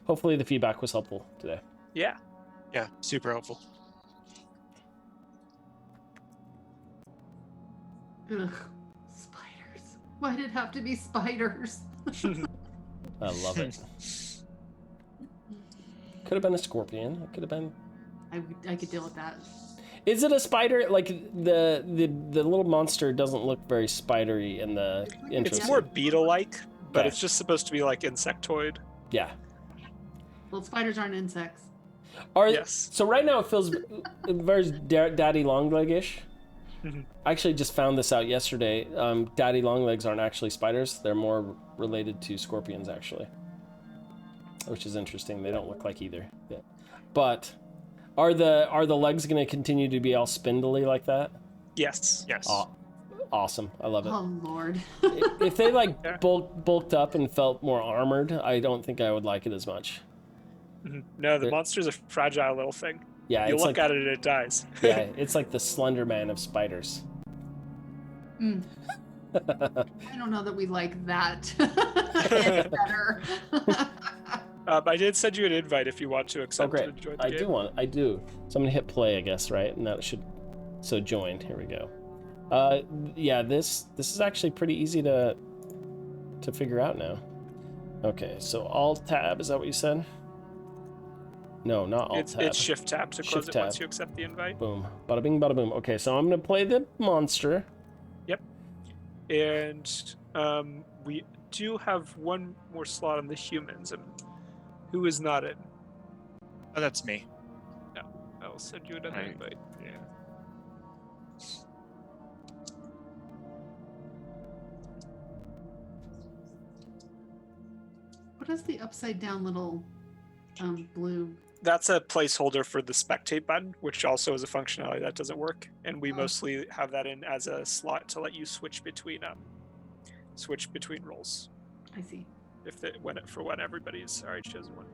S1: hopefully the feedback was helpful today.
S3: Yeah.
S4: Yeah, super helpful.
S2: Ugh, spiders. Why did it have to be spiders?
S1: I love it. Could have been a scorpion. It could have been.
S2: I could deal with that.
S1: Is it a spider? Like the little monster doesn't look very spidery in the intro.
S3: It's more beetle-like, but
S1: Okay.
S3: it's just supposed to be like insectoid.
S1: Yeah.
S2: Well, spiders aren't insects.
S3: Yes.
S1: So right now it feels very daddy longleg-ish.
S3: Mhm.
S1: I actually just found this out yesterday. Daddy longlegs aren't actually spiders. They're more related to scorpions, actually. Which is interesting. They don't look like either. Yeah. But are the legs going to continue to be all spindly like that?
S3: Yes.
S4: Yes.
S1: Awesome. I love it.
S2: Oh Lord.
S1: If they like
S3: Yeah.
S1: bulked up and felt more armored, I don't think I would like it as much.
S3: Mhm. No, the
S1: They're-
S3: monster's a fragile little thing.
S1: Yeah,
S3: You
S1: it's
S3: look
S1: like
S3: at it and it dies.
S1: yeah, it's like the Slender Man of spiders.
S2: Mm. I don't know that we like that any better.
S3: I did send you an invite if you want to
S1: Oh
S3: accept
S1: great.
S3: and join the
S1: I
S3: game.
S1: do. So I'm gonna hit play, I guess, right? And that should joined. Here we go. Yeah, this is actually pretty easy to figure out now. Okay, so Alt Tab, is that what you said? No, not Alt Tab.
S3: It's Shift Tab to close
S1: Shift
S3: it
S1: tab.
S3: once you accept the invite.
S1: Boom. Bada bing, bada boom. Okay, so I'm gonna play the monster.
S3: And we do have one more slot on the humans. And who is not in?
S4: Oh, that's me.
S3: I'll send you another
S4: Right.
S3: invite.
S4: Yeah.
S2: What is the upside down little blue?
S3: That's a placeholder for the spectate button, which also is a functionality that doesn't work. And we
S2: Oh.
S3: mostly have that in as a slot to let you switch between roles.
S2: I see.
S3: When everybody's already chosen one.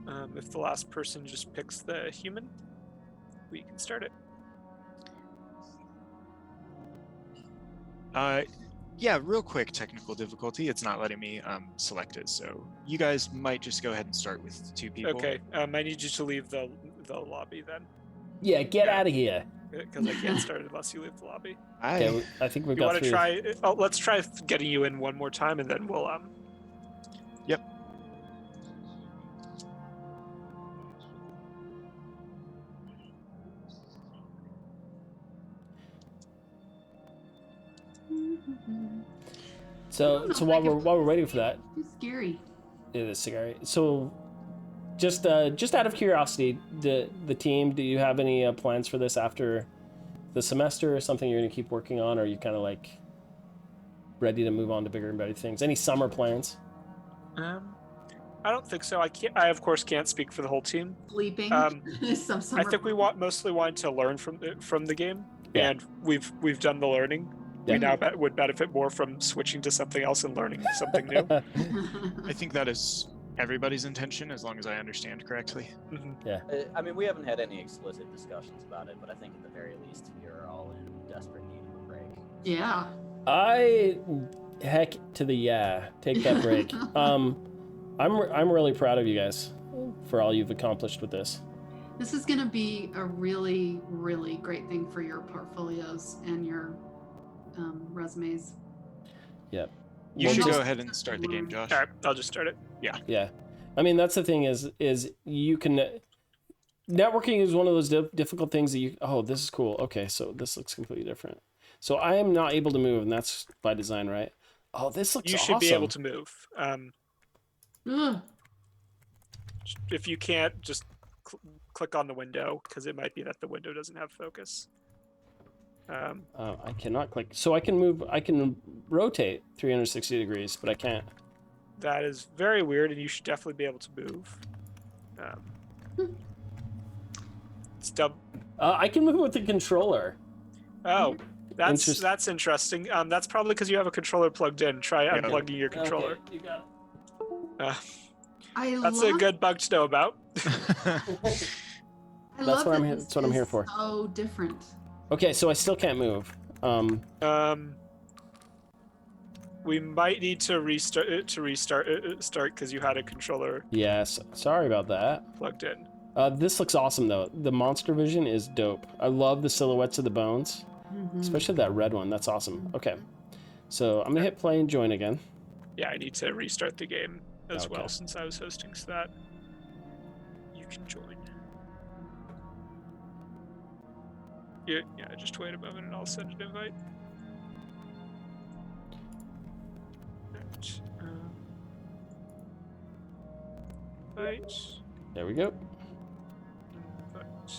S3: Alright. If the last person just picks the human, we can start it.
S4: Yeah, real quick technical difficulty. It's not letting me select it, so you guys might just go ahead and start with 2 people.
S3: Okay. I need you to leave the lobby then,
S1: Yeah, get
S3: Yeah.
S1: out of here.
S3: because I can't start it unless you leave the lobby.
S1: Okay, I think we've
S3: You
S1: got
S3: want to
S1: 3.
S3: try? Oh, let's try getting you in one more time, and then we'll
S4: Yep.
S1: So
S2: know
S1: so
S2: if
S1: while
S2: I can-
S1: we're waiting for that,
S2: Too scary.
S1: it is scary. So just out of curiosity, the team, do you have any plans for this after the semester, or something you're going to keep working on, or are you kind of like ready to move on to bigger and better things? Any summer plans?
S3: I don't think so. I of course can't speak for the whole team.
S2: Sleeping. Some
S3: I
S2: summer
S3: think we mostly wanted to learn from the game,
S1: Yeah.
S3: and we've done the learning.
S1: Yeah.
S3: We now would benefit more from switching to something else and learning something new.
S4: I think that is everybody's intention, as long as I understand correctly.
S3: Mhm.
S6: I mean, we haven't had any explicit discussions about it, but I think at the very least we are all in desperate need of a break.
S2: Yeah.
S1: Heck to the yeah. Take that break. I'm really proud of you guys for all you've accomplished with this.
S2: This is going to be a really, really great thing for your portfolios and your resumes.
S1: Yep.
S4: You
S1: Well,
S4: should
S1: just-
S4: go ahead and start the game, Josh.
S3: All right, I'll just start it.
S1: Yeah. I mean, that's the thing is you can networking is one of those difficult things that this is cool. Okay, so this looks completely different. So I am not able to move, and that's by design, right? Oh, this looks
S3: You
S1: awesome.
S3: should be able to move.
S2: Ugh.
S3: If you can't, just click on the window, because it might be that the window doesn't have focus.
S1: I cannot click. So I can move. I can rotate 360 degrees, but I can't.
S3: That is very weird, and you should definitely be able to move. It's dumb.
S1: I can move with the controller.
S3: Oh, that's
S1: Interest-
S3: interesting. That's probably because you have a controller plugged in. Try
S4: Yeah.
S3: unplugging your controller.
S1: Okay, you got
S3: Uh,
S2: I
S3: that's
S2: love
S3: a good bug to know about.
S2: I
S1: That's
S2: love
S1: what
S2: that
S1: I'm.
S2: this
S1: That's what I'm here
S2: is
S1: for.
S2: So different.
S1: Okay, so I still can't move.
S3: We might need to restart because you had a controller
S1: Yes. Sorry about that.
S3: plugged in.
S1: This looks awesome though. The monster vision is dope. I love the silhouettes of the bones, especially that red one. That's awesome. Okay, so I'm gonna hit play and join again.
S3: Yeah, I need to restart the game as
S1: Okay.
S3: well since I was hosting, so that you can join. Yeah, just wait a moment and I'll send an invite. Invite.
S1: There we go.
S3: Invite.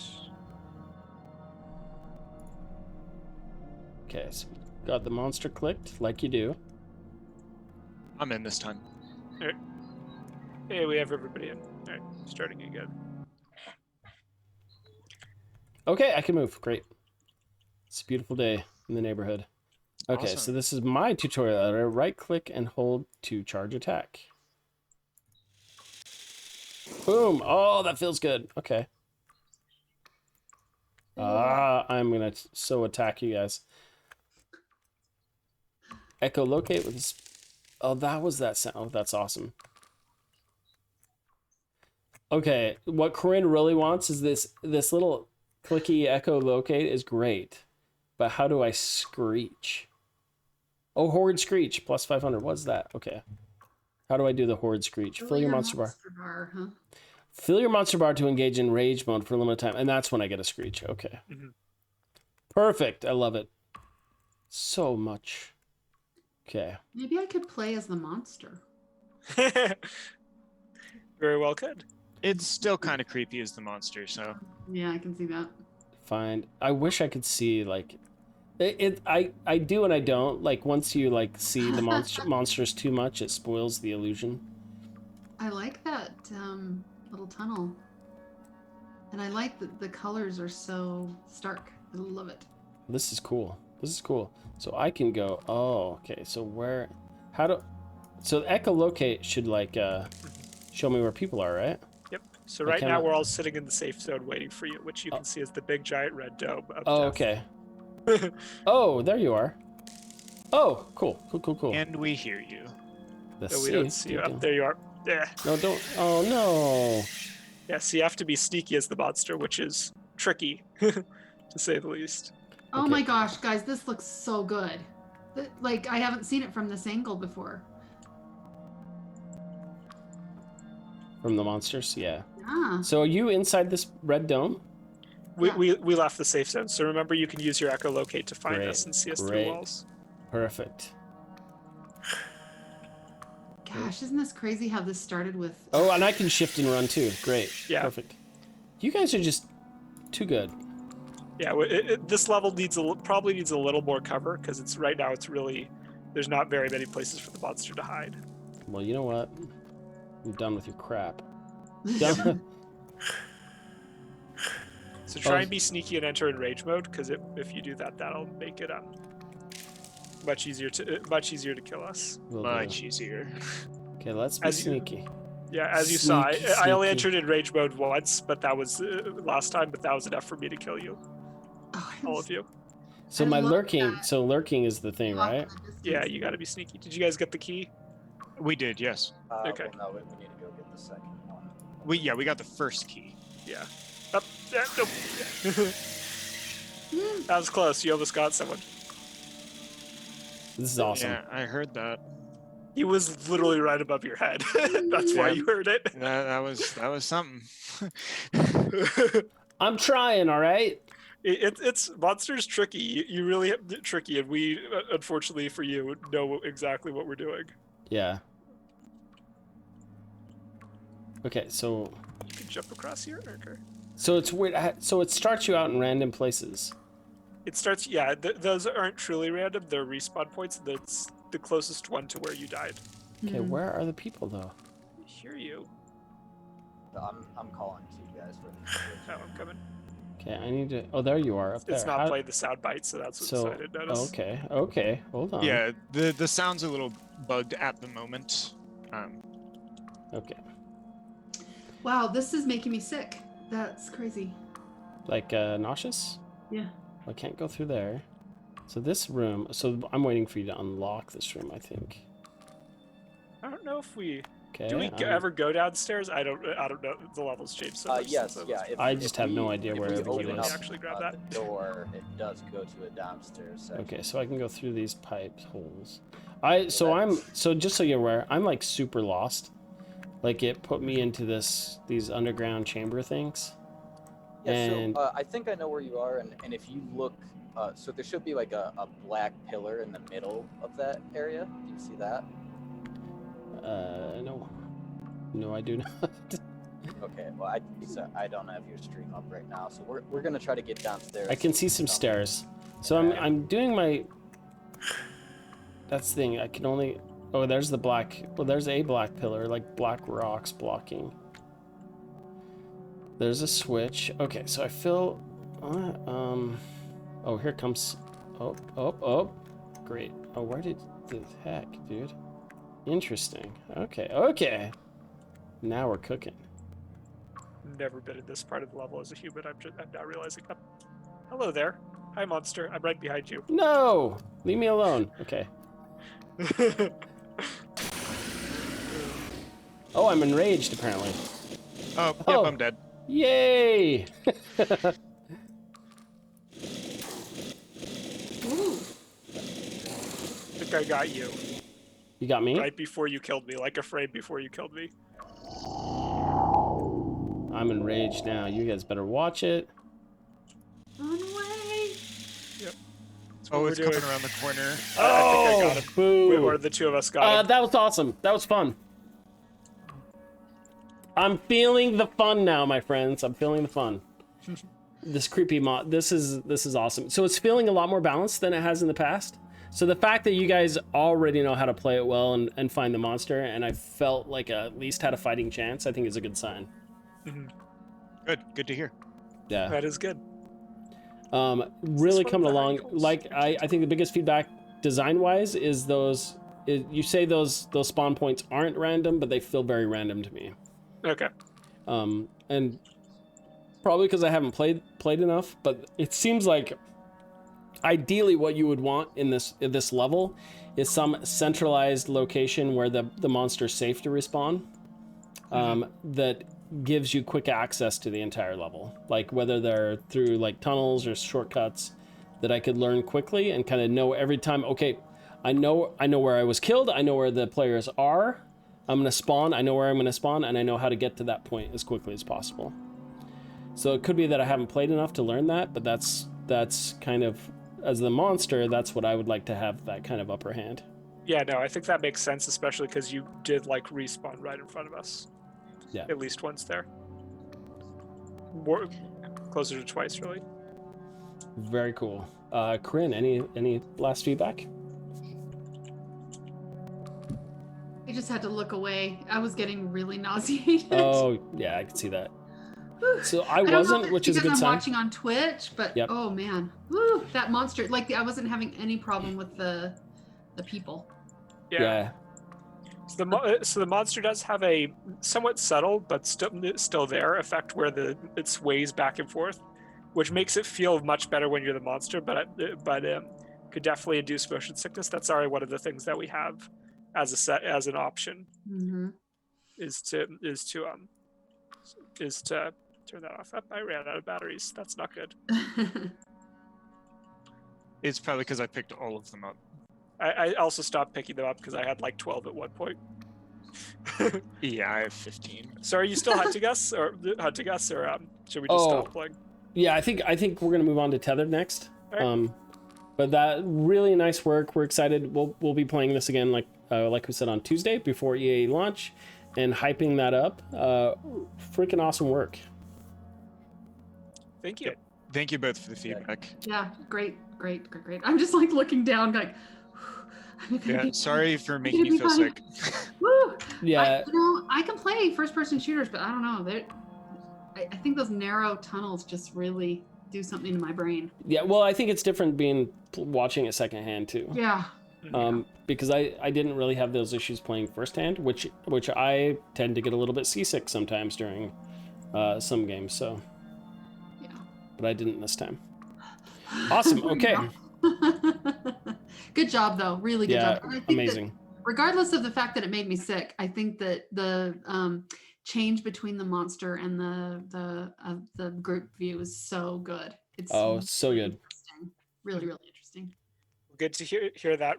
S1: Okay, so got the monster clicked like you do.
S4: I'm in this time.
S3: Alright. Hey, we have everybody in. Alright, starting again.
S1: Okay, I can move. Great. It's a beautiful day in the neighborhood. Okay, so
S4: Awesome.
S1: this is my tutorial editor. Right click and hold to charge attack. Boom. Oh, that feels good. Okay. I'm gonna so attack you guys. Echolocate with this. Oh, that was that sound. Oh, that's awesome. Okay, what Corinne really wants is this little clicky echolocate is great, but how do I screech? Oh, horde screech plus 500. What's that? Okay. How do I do the horde screech? Fill your monster bar.
S2: Huh?
S1: Fill your monster bar to engage in rage mode for a limited time, and that's when I get a screech. Okay. Perfect. I love it so much. Okay.
S2: Maybe I could play as the monster.
S3: Very well could.
S4: It's still kind of creepy as the monster, so
S2: Yeah, I can see that.
S1: Fine. I wish I could see like I do and I don't. Like once you like see the monsters too much, it spoils the illusion.
S2: I like that little tunnel. And I like that the colors are so stark. I love it.
S1: This is cool. This is cool. So I can go, oh, okay. So where, so echolocate should like show me where people are, right?
S3: Yep. So right now we're all sitting in the safe zone waiting for you, which you can see as the big giant red dome of
S1: okay. Oh, there you are. Oh, cool.
S4: And we hear you.
S3: No, we don't see you. Up there you are. Yeah.
S1: No, don't. Oh, no.
S3: Yeah, so you have to be sneaky as the monster, which is tricky, to say the least.
S2: Oh
S1: Okay.
S2: my gosh, guys, this looks so good. Like, I haven't seen it from this angle before.
S1: From the monsters? Yeah.
S2: Yeah.
S1: So are you inside this red dome?
S3: We left the safe zone, so remember you can use your echolocate to find
S1: Great,
S3: us and see us
S1: great.
S3: through walls.
S1: Perfect.
S2: Gosh, isn't this crazy how this started with...
S1: Oh, and I can shift and run too. Great.
S3: Yeah.
S1: Perfect. You guys are just too good.
S3: Yeah, this level probably needs a little more cover because it's right now it's really there's not very many places for the monster to hide.
S1: Well, you know what? I'm done with your crap. Done.
S3: So try and be sneaky and enter in rage mode because if you do that, that'll make it much easier to kill us.
S4: Much easier.
S1: Okay, let's be sneaky.
S3: Yeah, as you saw, I only entered in rage mode once, but that was last time. But that was enough for me to kill you, all of you.
S1: So my lurking, lurking is the thing, right?
S3: Yeah, you got to be sneaky. Did you guys get the key?
S4: We did, yes.
S3: Okay.
S6: Well, no, we need to go get the second one.
S4: We got the first key.
S3: Yeah. Nope. That was close. You almost got someone.
S1: This is awesome.
S4: Yeah, I heard that.
S3: He was literally right above your head. That's why you heard it.
S4: That was something.
S1: I'm trying, all right?
S3: It's monsters tricky. You really tricky, and we unfortunately for you know exactly what we're doing.
S1: Yeah. Okay, so
S3: you can jump across here. Okay.
S1: So it's weird. So it starts you out in random places.
S3: It starts. Yeah, those aren't truly random. They're respawn points. That's the closest one to where you died.
S1: Okay, where are the people though?
S3: I hear you.
S6: I'm calling to you guys for the.
S3: Oh, I'm coming.
S1: Okay, I need to. Oh, there you are up there.
S3: It's not playing the sound bite, so that's what I didn't notice.
S1: Okay, hold on.
S4: Yeah, the sound's a little bugged at the moment.
S1: Okay.
S2: Wow, this is making me sick. That's crazy.
S1: Like nauseous?
S2: Yeah.
S1: I can't go through there. So this room. So I'm waiting for you to unlock this room, I think.
S3: I don't know if we
S1: Okay.
S3: do we ever go downstairs. I don't know. The levels change so much.
S6: Yes,
S3: since
S6: yeah.
S1: I just have no idea where everybody
S6: open
S1: is.
S6: up,
S3: Actually grab that.
S6: the door, it does go to a downstairs section.
S1: Okay, so I can go through these pipe holes.
S6: So
S1: So just so you're aware, I'm like super lost. Like it put me into these underground chamber things.
S6: Yeah,
S1: And
S6: so I think I know where you are, and if you look, so there should be like a black pillar in the middle of that area. Do you see that?
S1: no, I do not.
S6: Okay, well, I don't have your stream up right now, so we're gonna try to get downstairs.
S1: I can see some stairs. So I'm doing my. That's the thing. I can only. Oh, there's the black. Well, there's a black pillar, like black rocks blocking. There's a switch. Okay, so I feel. Oh, here comes. Oh. Great. Oh, where did the heck, dude? Interesting. Okay. Now we're cooking.
S3: Never been in this part of the level as a human. I'm now realizing. Hello there. Hi, monster. I'm right behind you.
S1: No! Leave me alone. Okay. Oh, I'm enraged, apparently.
S4: Oh, yep, I'm dead.
S1: Yay!
S2: Ooh.
S3: I think I got you.
S1: You got me?
S3: Right before you killed me, like a frame before you killed me.
S1: I'm enraged now. You guys better watch it.
S2: Run away.
S4: Oh, it's coming around the corner.
S3: I think I got him.
S1: Boo!
S3: Or the two of us got him.
S1: That was awesome. That was fun. I'm feeling the fun now, my friends. I'm feeling the fun. This creepy mod. This is awesome. So it's feeling a lot more balanced than it has in the past. So the fact that you guys already know how to play it well and find the monster, and I felt like at least had a fighting chance, I think is a good sign.
S4: Good to hear.
S1: Yeah.
S3: That is good.
S1: Really
S3: one of
S1: coming
S3: the
S1: along.
S3: angles?
S1: Like I think the biggest feedback design-wise is you say those spawn points aren't random, but they feel very random to me.
S3: Okay.
S1: And probably because I haven't played enough, but it seems like ideally what you would want in this level is some centralized location where the monster's safe to respawn. That gives you quick access to the entire level, like whether they're through like tunnels or shortcuts that I could learn quickly and kind of know every time. Okay, I know where I was killed. I know where the players are. I'm gonna spawn. I know where I'm gonna spawn, and I know how to get to that point as quickly as possible. So it could be that I haven't played enough to learn that, but that's kind of, as the monster, that's what I would like to have, that kind of upper hand.
S3: Yeah, no, I think that makes sense, especially because you did like respawn right in front of us.
S1: Yeah.
S3: At least once there. More closer to twice, really.
S1: Very cool. Corinne, any last feedback?
S2: I just had to look away. I was getting really nauseated.
S1: Oh yeah, I can see that. So I
S2: don't know if
S1: wasn't,
S2: it's
S1: which is a
S2: because
S1: good
S2: I'm
S1: sign.
S2: watching on Twitch, but
S1: Yep.
S2: oh man, woo, that monster! Like I wasn't having any problem with the people.
S1: Yeah.
S3: So the monster does have a somewhat subtle but still there effect where it sways back and forth, which makes it feel much better when you're the monster. But could definitely induce motion sickness. That's already one of the things that we have as an option.
S2: Mm-hmm.
S3: Is to turn that off. I ran out of batteries. That's not good.
S4: It's probably because I picked all of them up.
S3: I also stopped picking them up because I had like 12 at one point.
S4: Yeah, I have 15.
S3: So are you still hunting us, or should we just stop playing?
S1: Yeah, I think we're gonna move on to Tethered next.
S3: All right.
S1: But that really nice work. We're excited. We'll be playing this again, like we said, on Tuesday before EA launch, and hyping that up. Freaking awesome work.
S3: Thank you.
S4: Thank you both for the feedback.
S2: Yeah, great. I'm just like looking down, like.
S4: Yeah, sorry for making you feel sick.
S2: Woo!
S1: Yeah.
S2: I can play first-person shooters, but I don't know. I think those narrow tunnels just really do something to my brain.
S1: Yeah. Well, I think it's different watching it secondhand too.
S2: Yeah.
S1: Because I didn't really have those issues playing firsthand, which I tend to get a little bit seasick sometimes during some games. So.
S2: Yeah.
S1: but I didn't this time. Awesome. Okay.
S2: Good job, though. Really good
S1: Yeah,
S2: job. And I think
S1: amazing.
S2: that regardless of the fact that it made me sick, I think that the change between the monster and the group view is so good. It's
S1: So
S2: really
S1: good.
S2: interesting. Really, really interesting.
S3: Good to hear that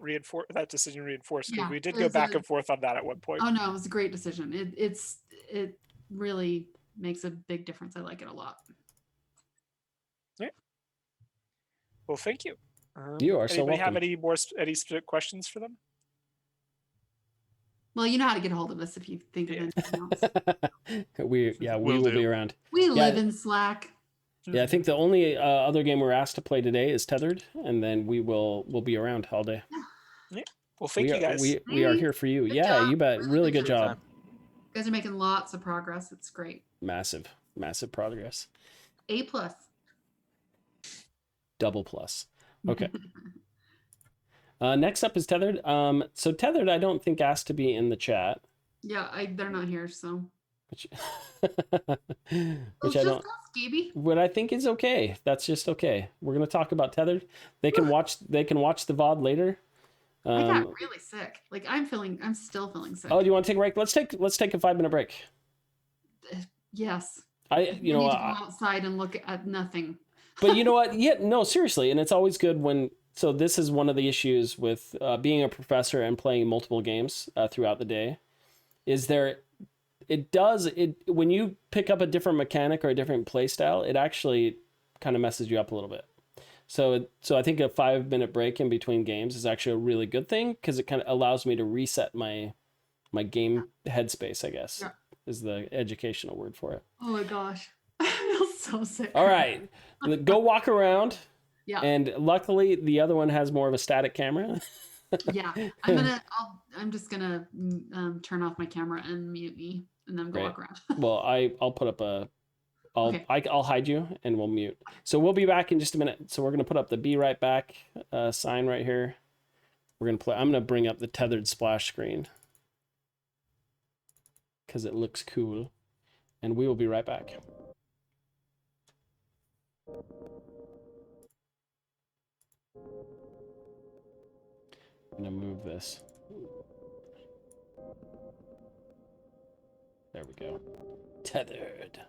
S3: that decision reinforced, because
S2: Yeah,
S3: we did
S2: it
S3: go
S2: was
S3: back
S2: a-
S3: and forth on that at one point.
S2: Oh no, it was a great decision. It really makes a big difference. I like it a lot.
S3: Well, thank you.
S1: You are so
S3: Anybody have
S1: welcome.
S3: any specific questions for them?
S2: Well, you know how to get a hold of us if you think of anything else.
S1: we
S4: Will
S1: will
S4: do.
S1: be around.
S2: We live in Slack.
S1: Yeah, I think the only other game we're asked to play today is Tethered, and then we'll be around all day.
S3: Yeah. Well, thank you guys.
S1: We are here for you.
S2: Good
S1: Yeah,
S2: job.
S1: you bet. Really good job.
S6: Anytime.
S2: You guys are making lots of progress. It's great.
S1: Massive progress.
S2: A plus.
S1: Double plus. Okay. Next up is Tethered. So Tethered, I don't think asked to be in the chat.
S2: Yeah, they're not here, so.
S1: Which,
S2: It's
S1: I
S2: just
S1: don't.
S2: us, Gaby.
S1: What I think is okay. That's just okay. We're gonna talk about Tethered. They can watch the VOD later.
S2: I got really sick. Like I'm still feeling sick.
S1: Oh, do you want to take a break? Let's take a 5-minute break.
S2: Yes.
S1: I
S2: need to go outside and look at nothing.
S1: But you know what? Yeah, no, seriously. And it's always good when, so this is one of the issues with being a professor and playing multiple games throughout the day, is when you pick up a different mechanic or a different play style, it actually kind of messes you up a little bit. So I think a 5-minute break in between games is actually a really good thing, because it kind of allows me to reset my game headspace, I guess, is the educational word for it.
S2: Oh my gosh. I feel so sick.
S1: All right, go walk around.
S2: Yeah.
S1: And luckily, the other one has more of a static camera.
S2: Yeah. I'm just gonna turn off my camera and mute me, and then go walk around.
S1: Well, I'll put up
S2: Okay.
S1: I'll hide you and we'll mute. So we'll be back in just a minute. So we're gonna put up the be right back sign right here. We're gonna play. I'm gonna bring up the Tethered splash screen because it looks cool, and we will be right back. I'm gonna move this. There we go. Tethered.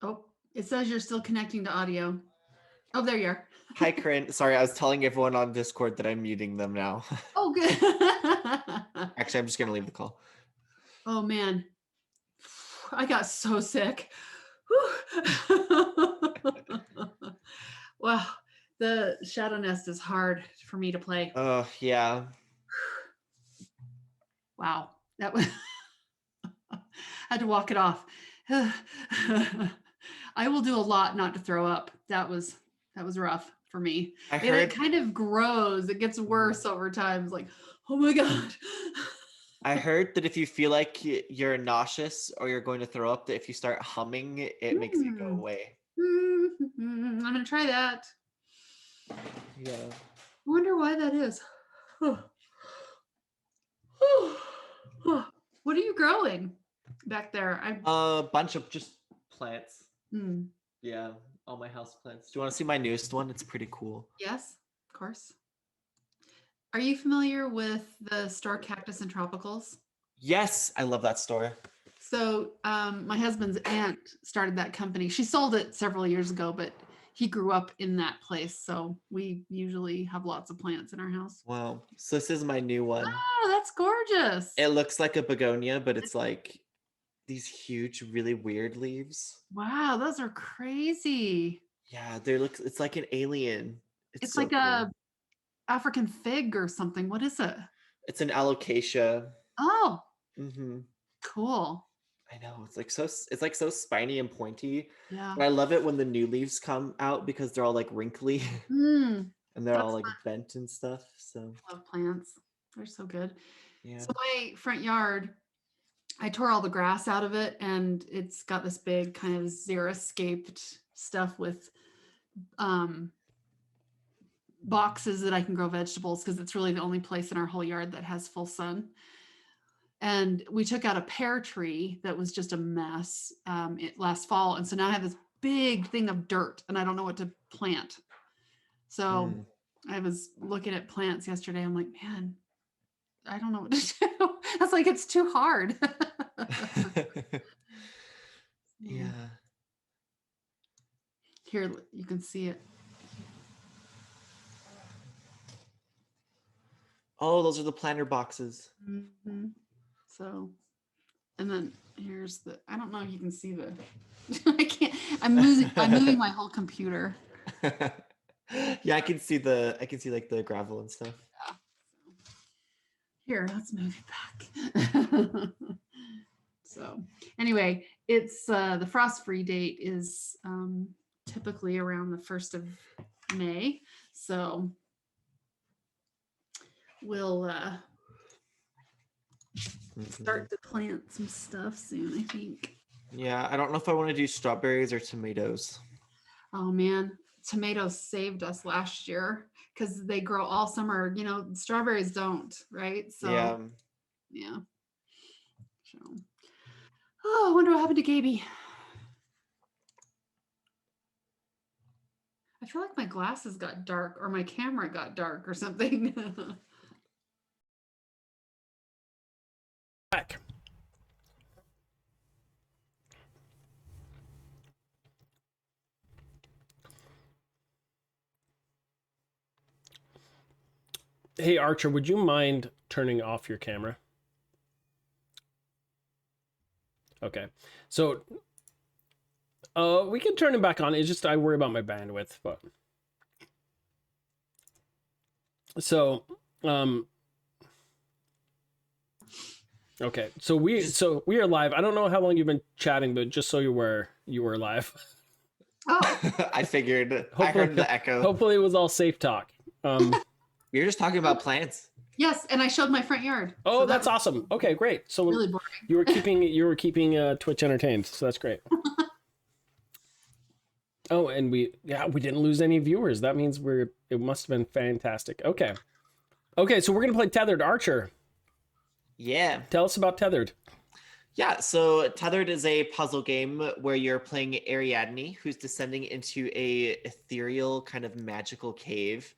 S2: Oh, it says you're still connecting to audio. Oh, there you are.
S7: Hi, Corinne. Sorry, I was telling everyone on Discord that I'm muting them now.
S2: Oh, good.
S7: Actually, I'm just gonna leave the call.
S2: Oh man, I got so sick. Whew. Wow, the Shadownest is hard for me to play.
S7: Oh, yeah.
S2: Wow, that was I had to walk it off. I will do a lot not to throw up. That was rough for me.
S7: I
S2: And
S7: heard
S2: it kind of grows. It gets worse over time. It's like, oh my god.
S7: I heard that if you feel like you're nauseous or you're going to throw up, that if you start humming, it makes it go away.
S2: I'm gonna try that.
S7: Yeah.
S2: I wonder why that is. What are you growing back there?
S7: A bunch of just plants.
S2: Hmm.
S7: Yeah, all my house plants. Do you want to see my newest one? It's pretty cool.
S2: Yes, of course. Are you familiar with the store Cactus and Tropicals?
S7: Yes, I love that store.
S2: So my husband's aunt started that company. She sold it several years ago, but he grew up in that place. So we usually have lots of plants in our house.
S7: Wow. So this is my new one.
S2: Oh, that's gorgeous.
S7: It looks like a begonia, but it's like these huge, really weird leaves.
S2: Wow, those are crazy.
S7: Yeah, it's like an alien.
S2: It's
S7: so
S2: like
S7: cool.
S2: a African fig or something. What is it?
S7: It's an alocasia.
S2: Oh,
S7: Mm-hmm.
S2: cool.
S7: I know. It's like so spiny and pointy.
S2: Yeah.
S7: But I love it when the new leaves come out because they're all like wrinkly
S2: Mm,
S7: and they're all
S2: that's
S7: like
S2: fun.
S7: bent and stuff. So
S2: I love plants. They're so good.
S7: yeah.
S2: So my front yard, I tore all the grass out of it, and it's got this big kind of xeriscaped stuff with boxes that I can grow vegetables because it's really the only place in our whole yard that has full sun. And we took out a pear tree that was just a mess last fall, and so now I have this big thing of dirt, and I don't know what to plant. So I was looking at plants yesterday. I'm like, man, I don't know what to do. I was like, it's too hard.
S7: Yeah.
S2: Here, you can see it.
S7: Oh, those are the planter boxes.
S2: Mm-hmm. So, and then here's I don't know if you can see the, I can't, I'm moving my whole computer.
S7: Yeah, I can see like the gravel and stuff.
S2: Yeah. Here, let's move it back. So anyway, it's the frost-free date is typically around the 1st of May. So we'll start to plant some stuff soon, I think.
S7: Yeah, I don't know if I want to do strawberries or tomatoes.
S2: Oh man, tomatoes saved us last year because they grow all summer. You know, strawberries don't, right? So yeah. So, oh, I wonder what happened to Gaby. I feel like my glasses got dark or my camera got dark or something.
S1: Back. Hey Archer, would you mind turning off your camera? Okay, so we can turn it back on. It's just I worry about my bandwidth, but so okay, so we are live. I don't know how long you've been chatting, but just so you were live.
S2: Oh,
S7: I figured. I heard the echo.
S1: Hopefully, it was all safe talk.
S7: You're just talking about plants.
S2: yes, and I showed my front yard.
S1: Oh,
S2: so
S1: that's awesome. Okay, great. So
S2: really boring.
S1: you were keeping Twitch entertained, so that's great. Oh, and we didn't lose any viewers. That means it must have been fantastic. Okay, so we're gonna play Tethered. Archer,
S7: Yeah.
S1: tell us about Tethered.
S7: Yeah, so Tethered is a puzzle game where you're playing Ariadne, who's descending into a ethereal kind of magical cave.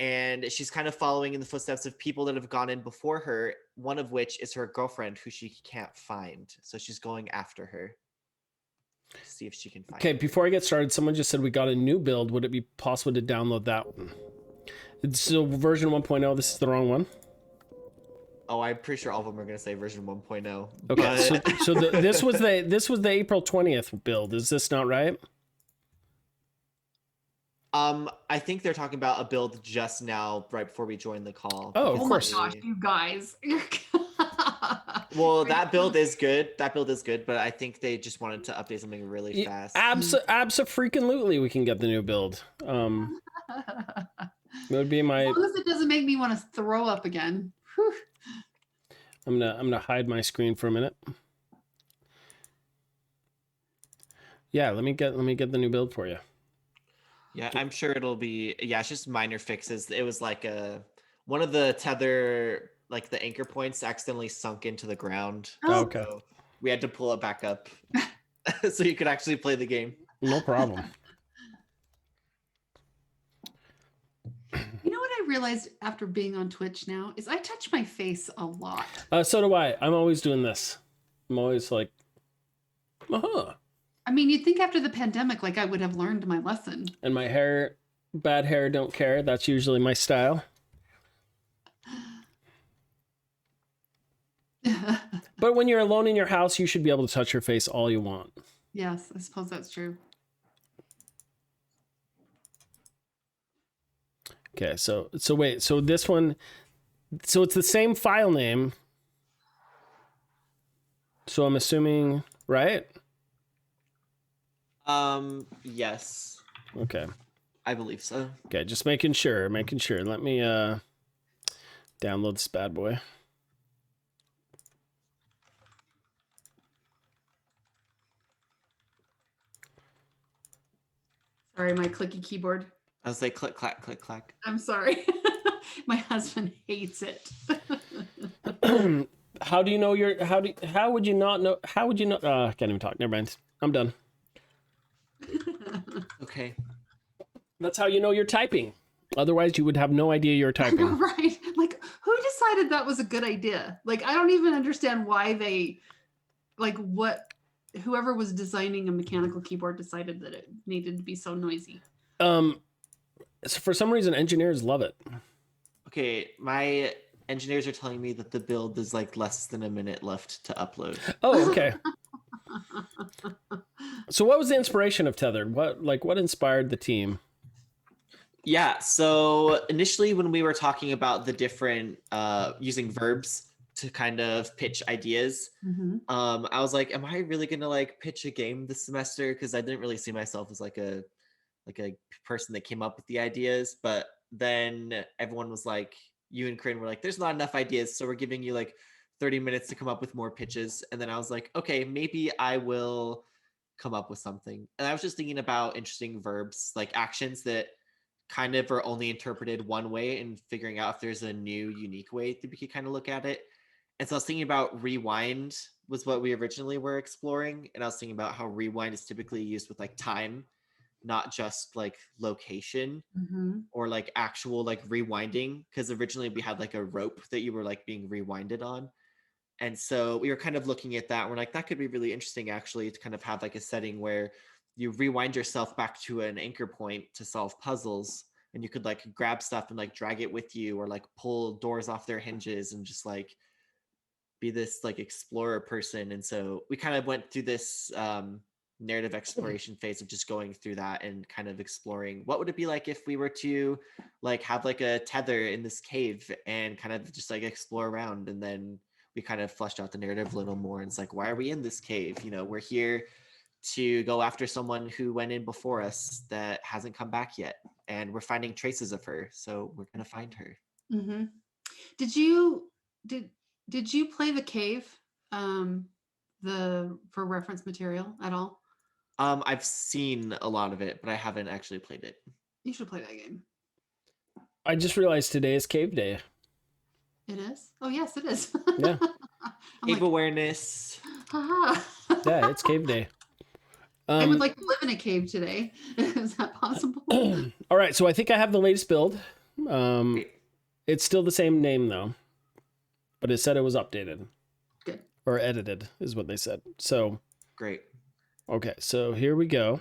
S7: and she's kind of following in the footsteps of people that have gone in before her, one of which is her girlfriend who she can't find. So she's going after her to see if she can find
S1: Okay,
S7: her.
S1: before I get started, someone just said we got a new build. Would it be possible to download that one? So version 1.0, this is the wrong one.
S7: Oh, I'm pretty sure all of them are going to say version 1.0.
S1: Okay,
S7: but-
S1: so this was the April 20th build. Is this not right?
S7: I think they're talking about a build just now, right before we joined the call.
S1: Oh, of
S2: Oh my
S1: course.
S2: gosh, you guys.
S7: Well, that build is good. That build is good, but I think they just wanted to update something really fast.
S1: Abso-freaking-lutely, we can get the new build. It would be my.
S2: As long as it doesn't make me want to throw up again. Whew.
S1: I'm gonna hide my screen for a minute. Yeah, let me get the new build for you.
S7: Yeah, I'm sure it'll be. Yeah, it's just minor fixes. It was like one of the tether, like the anchor points, accidentally sunk into the ground.
S2: Oh.
S1: Okay.
S7: So we had to pull it back up so you could actually play the game.
S1: No problem.
S2: You know what I realized after being on Twitch now is I touch my face a lot.
S1: So do I. I'm always doing this. I'm always like,
S2: I mean, you'd think after the pandemic, like I would have learned my lesson.
S1: And my hair, bad hair, don't care. That's usually my style. But when you're alone in your house, you should be able to touch your face all you want.
S2: Yes, I suppose that's true.
S1: Okay, so wait, so this one, so it's the same file name. So I'm assuming, right?
S7: Yes,
S1: Okay.
S7: I believe so.
S1: Okay, just making sure. Let me download this bad boy.
S2: Sorry, my clicky keyboard.
S7: I was like, click, clack, click, clack.
S2: I'm sorry. My husband hates it.
S1: How do you know your how would you not know I can't even talk. Never mind. I'm done.
S7: Okay.
S1: That's how you know you're typing. Otherwise you would have no idea you're typing.
S2: Right. Like, who decided that was a good idea? Like, I don't even understand why they, like, what, whoever was designing a mechanical keyboard decided that it needed to be so noisy.
S1: So for some reason engineers love it.
S7: Okay, my engineers are telling me that the build is like less than a minute left to upload.
S1: Oh, okay. So what was the inspiration of Tethered? What inspired the team?
S7: Yeah, so initially when we were talking about the different using verbs to kind of pitch ideas, I was like, am I really gonna like pitch a game this semester? Because I didn't really see myself as like a person that came up with the ideas. But then everyone was like, you and Corinne were like, there's not enough ideas, so we're giving you like 30 minutes to come up with more pitches. And then I was like, okay, maybe I will come up with something. And I was just thinking about interesting verbs, like actions that kind of are only interpreted one way, and figuring out if there's a new unique way that we could kind of look at it. And so I was thinking about rewind was what we originally were exploring. And I was thinking about how rewind is typically used with like time, not just like location or like actual like rewinding. Because originally we had like a rope that you were like being rewinded on. And so we were kind of looking at that. We're like, that could be really interesting actually, to kind of have like a setting where you rewind yourself back to an anchor point to solve puzzles, and you could like grab stuff and like drag it with you, or like pull doors off their hinges and just like be this like explorer person. And so we kind of went through this narrative exploration phase of just going through that and kind of exploring what would it be like if we were to like have like a tether in this cave and kind of just like explore around. And then we kind of fleshed out the narrative a little more, and it's like, why are we in this cave? You know, we're here to go after someone who went in before us that hasn't come back yet, and we're finding traces of her, so we're gonna find her.
S2: Did you play the cave for reference material at all?
S7: I've seen a lot of it, but I haven't actually played it.
S2: You should play that game.
S1: I just realized today is cave day.
S2: It is? Oh yes, it is.
S1: Yeah.
S7: Cave awareness.
S2: Haha.
S1: Yeah, it's cave day.
S2: I would like to live in a cave today. Is that possible?
S1: All right, so I think I have the latest build. It's still the same name though, but it said it was updated.
S2: Good.
S1: Or edited is what they said. So
S7: Great.
S1: okay, so here we go.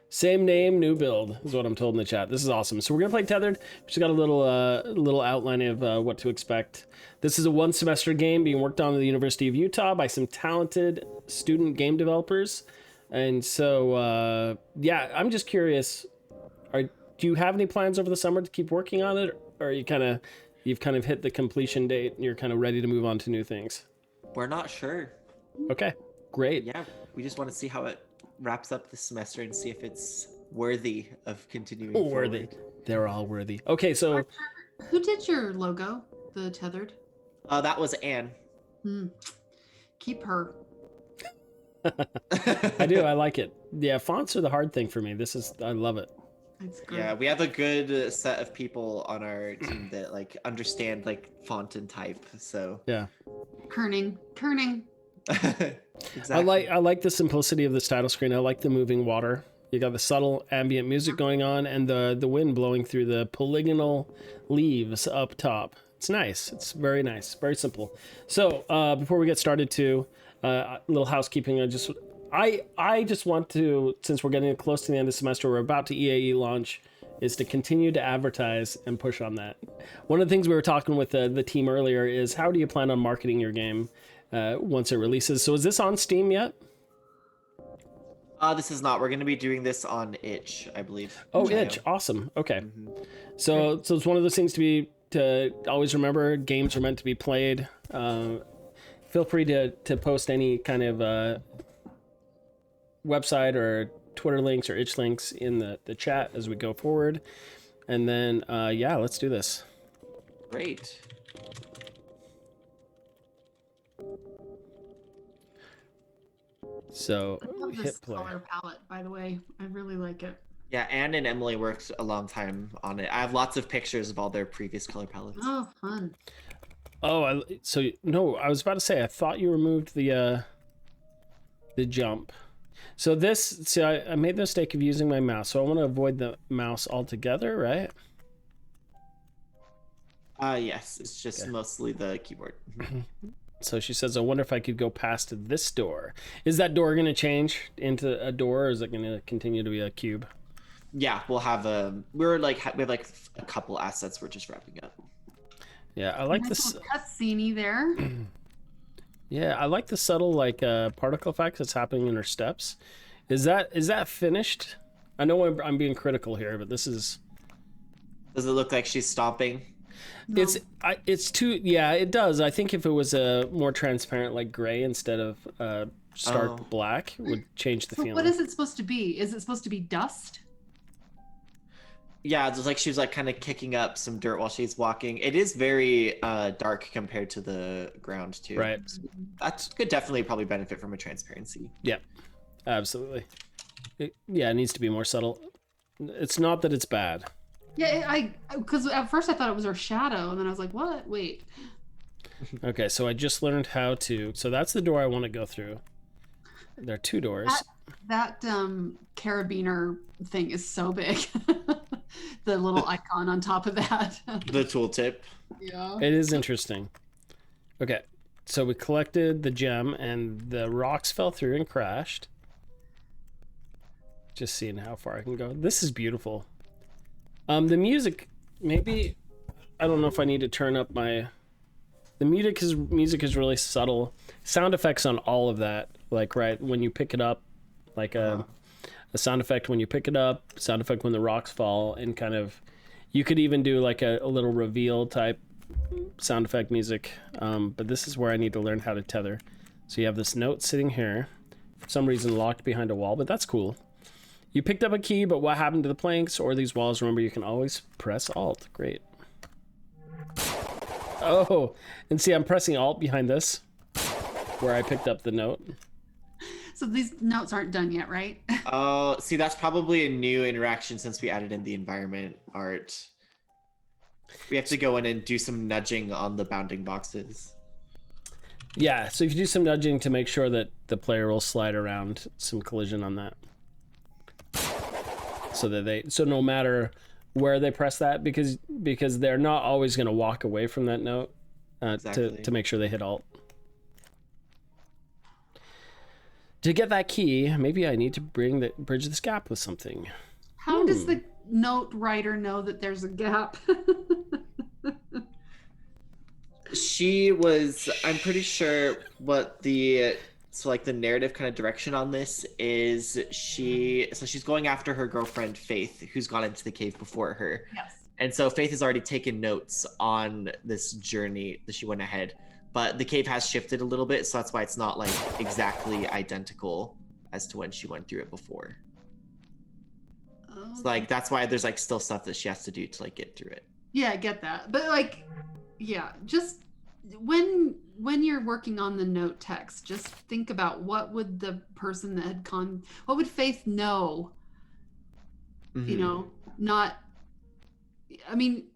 S1: Same name, new build is what I'm told in the chat. This is awesome. So we're gonna play Tethered. We just got a little outline of what to expect. This is a 1 semester game being worked on at the University of Utah by some talented student game developers. And so yeah, I'm just curious. Do you have any plans over the summer to keep working on it, or you've kind of hit the completion date and you're kind of ready to move on to new things?
S7: We're not sure.
S1: Okay, great.
S7: Yeah, we just want to see how it wraps up this semester and see if it's worthy of continuing forward.
S1: Worthy. They're all worthy. Okay, so
S2: Who did your logo, the Tethered?
S7: That was Anne.
S2: Keep her.
S1: I do. I like it. Yeah, fonts are the hard thing for me. I love it.
S2: That's great.
S7: Yeah, we have a good set of people on our team that like understand like font and type. So
S1: yeah.
S2: Kerning.
S7: Exactly.
S1: I like the simplicity of this title screen. I like the moving water. You got the subtle ambient music going on and the wind blowing through the polygonal leaves up top. It's nice. It's very nice. Very simple. So before we get started too, a little housekeeping. I just want to, since we're getting close to the end of the semester, we're about to EAE launch, is to continue to advertise and push on that. One of the things we were talking with the team earlier is how do you plan on marketing your game once it releases? So is this on Steam yet?
S7: This is not. We're going to be doing this on Itch, I believe.
S1: Oh, Itch. Awesome. Okay. So it's one of those things to always remember. Games are meant to be played. Feel free to post any kind of website or Twitter links or Itch links in the chat as we go forward. And then, yeah, let's do this.
S7: Great.
S1: So
S2: I love
S1: hit
S2: this
S1: play.
S2: color palette, by the way. I really like it.
S7: Yeah, Anne and Emily worked a long time on it. I have lots of pictures of all their previous color palettes.
S2: Oh, fun.
S1: Oh, no, I was about to say, I thought you removed the jump. So I made the mistake of using my mouse, so I want to avoid the mouse altogether, right?
S7: Yes, it's just mostly the keyboard.
S1: So she says, I wonder if I could go past this door. Is that door going to change into a door, or is it going to continue to be a cube?
S7: Yeah, we'll have we have a couple assets we're just wrapping up.
S1: Yeah, I like this.
S2: Cutscene there.
S1: Yeah, I like the subtle particle effects that's happening in her steps. Is that finished? I know I'm being critical here, but this is.
S7: Does it look like she's stomping?
S2: No.
S1: It's too. Yeah, it does. I think if it was a more transparent, like gray instead of stark black, would change the feeling.
S2: What is it supposed to be? Is it supposed to be dust?
S7: Yeah, it's like she was like kind of kicking up some dirt while she's walking. It is very dark compared to the ground too.
S1: Right.
S7: That could definitely probably benefit from a transparency.
S1: Yeah, absolutely. It needs to be more subtle. It's not that it's bad.
S2: Yeah, because at first I thought it was her shadow, and then I was like, what? Wait.
S1: Okay, so I just learned how to. So that's the door I want to go through. There are two doors.
S2: That carabiner thing is so big. The little icon on top of that.
S7: The tooltip.
S2: Yeah.
S1: It is interesting. Okay, so we collected the gem, and the rocks fell through and crashed. Just seeing how far I can go. This is beautiful. The music, maybe, I don't know if I need to turn up my. The music is really subtle. Sound effects on all of that, like right when you pick it up, like a sound effect when you pick it up, sound effect when the rocks fall, and kind of, you could even do like a little reveal type sound effect music. But this is where I need to learn how to tether. So you have this note sitting here, for some reason locked behind a wall, but that's cool. You picked up a key, but what happened to the planks or these walls? Remember, you can always press Alt. Great. Oh, and see, I'm pressing Alt behind this, where I picked up the note.
S2: So these notes aren't done yet, right?
S7: Oh, see, that's probably a new interaction since we added in the environment art. We have to go in and do some nudging on the bounding boxes.
S1: Yeah, so if you do some nudging to make sure that the player will slide around some collision on that. So no matter where they press that, because they're not always going to walk away from that note to make sure they hit Alt. To get that key, maybe I need to bridge this gap with something.
S2: How does the note writer know that there's a gap?
S7: I'm pretty sure what the narrative kind of direction on this is she's going after her girlfriend Faith, who's gone into the cave before her.
S2: Yes.
S7: And so Faith has already taken notes on this journey that she went ahead, but the cave has shifted a little bit, so that's why it's not like exactly identical as to when she went through it before. So like that's why there's like still stuff that she has to do to like get through it.
S2: Yeah, I get that. But like, yeah, just when you're working on the note text, just think about what would the person that had what would Faith know?
S7: Mm-hmm.
S2: You know, not, I mean,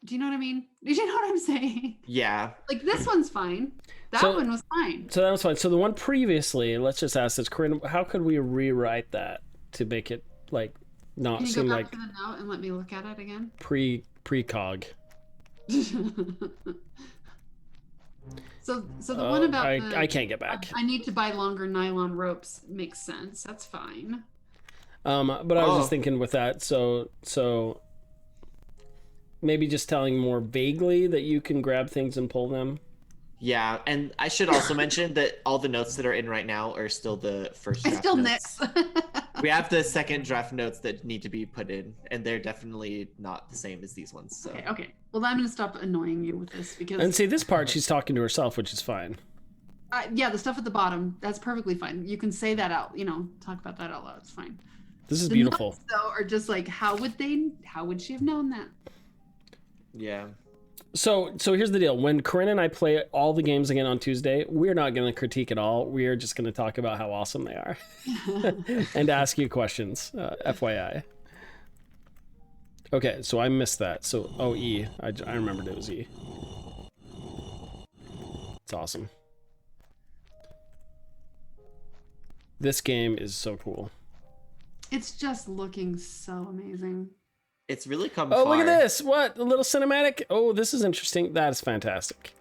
S2: do you know what I mean? Do you know what I'm saying?
S7: Yeah.
S2: Like this one's fine. That one was fine.
S1: So that was fine. So the one previously, let's just ask this, Corinne, how could we rewrite that to make it like not
S2: Can you
S1: seem
S2: go back
S1: like
S2: to the note and let me look at it again?
S1: precog?
S2: So the one about
S1: I can't get back.
S2: I need to buy longer nylon ropes makes sense. That's fine.
S1: But I was just thinking with that, so maybe just telling more vaguely that you can grab things and pull them.
S7: Yeah, and I should also mention that all the notes that are in right now are still the first draft notes. We have the second draft notes that need to be put in, and they're definitely not the same as these ones. So.
S2: Okay. Well, I'm going to stop annoying you with this because.
S1: And see, this part she's talking to herself, which is fine.
S2: Yeah, the stuff at the bottom, that's perfectly fine. You can say that out, talk about that out loud. It's fine.
S1: This is beautiful.
S2: Notes, though, are just like, how would she have known that?
S7: Yeah.
S1: So here's the deal. When Corinne and I play all the games again on Tuesday, we're not going to critique at all. We are just going to talk about how awesome they are and ask you questions, FYI. Okay, so I missed that. So, E. I remembered it was E. It's awesome. This game is so cool.
S2: It's just looking so amazing.
S7: It's really come
S1: far.
S7: far.
S1: Look at this. What? A little cinematic? Oh, this is interesting. That is fantastic.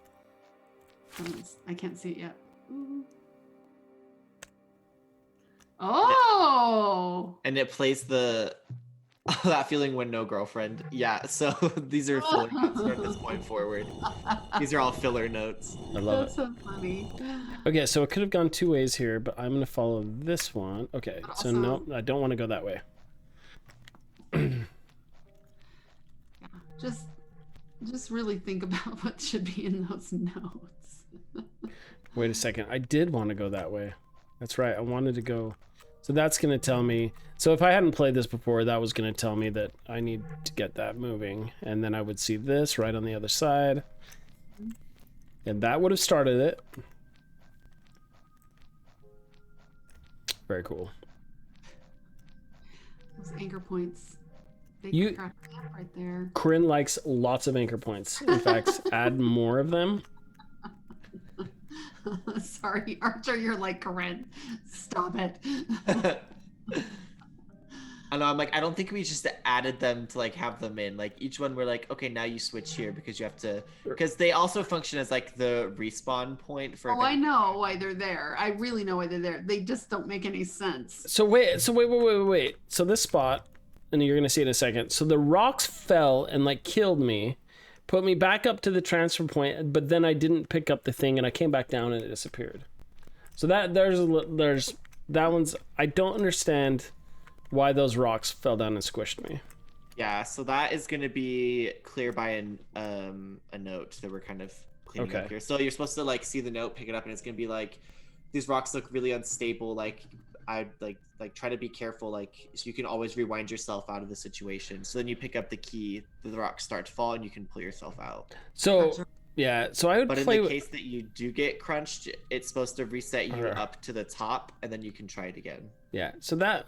S2: I can't see it yet. Ooh. Oh!
S7: And it plays that feeling when no girlfriend. Yeah, so these are filler notes from this point forward. These are all filler notes.
S1: I love
S2: That's so funny.
S1: Okay, so it could have gone two ways here, but I'm going to follow this one. Okay, so no, I don't want to go that way.
S2: Just really think about what should be in those notes.
S1: Wait a second. I did want to go that way. That's right. I wanted to go. So that's going to tell me. So if I hadn't played this before, that was going to tell me that I need to get that moving. And then I would see this right on the other side. And that would have started it. Very cool.
S2: Those anchor points. Right there.
S1: Corinne likes lots of anchor points. In fact, add more of them.
S2: Sorry, Archer, you're like, Corinne, stop it.
S7: I know, I'm like, I don't think we just added them to like have them in. Like each one we're like, okay, now you switch here because you have to, because they also function as like the respawn point for.
S2: Oh, I know why they're there. I really know why they're there. They just don't make any sense.
S1: So wait. So this spot, and you're gonna see it in a second. So the rocks fell and like killed me, put me back up to the transfer point, but then I didn't pick up the thing and I came back down and it disappeared. So there's that one's, I don't understand why those rocks fell down and squished me.
S7: Yeah, so that is gonna be clear by a note that we're kind of cleaning up here. So you're supposed to like see the note, pick it up, and it's gonna be like, these rocks look really unstable, like I like try to be careful, like so you can always rewind yourself out of the situation. So then you pick up the key, the rocks start to fall, and you can pull yourself out.
S1: So yeah, so I would
S7: But
S1: play
S7: in the case that you do get crunched, it's supposed to reset you up to the top, and then you can try it again.
S1: Yeah, so that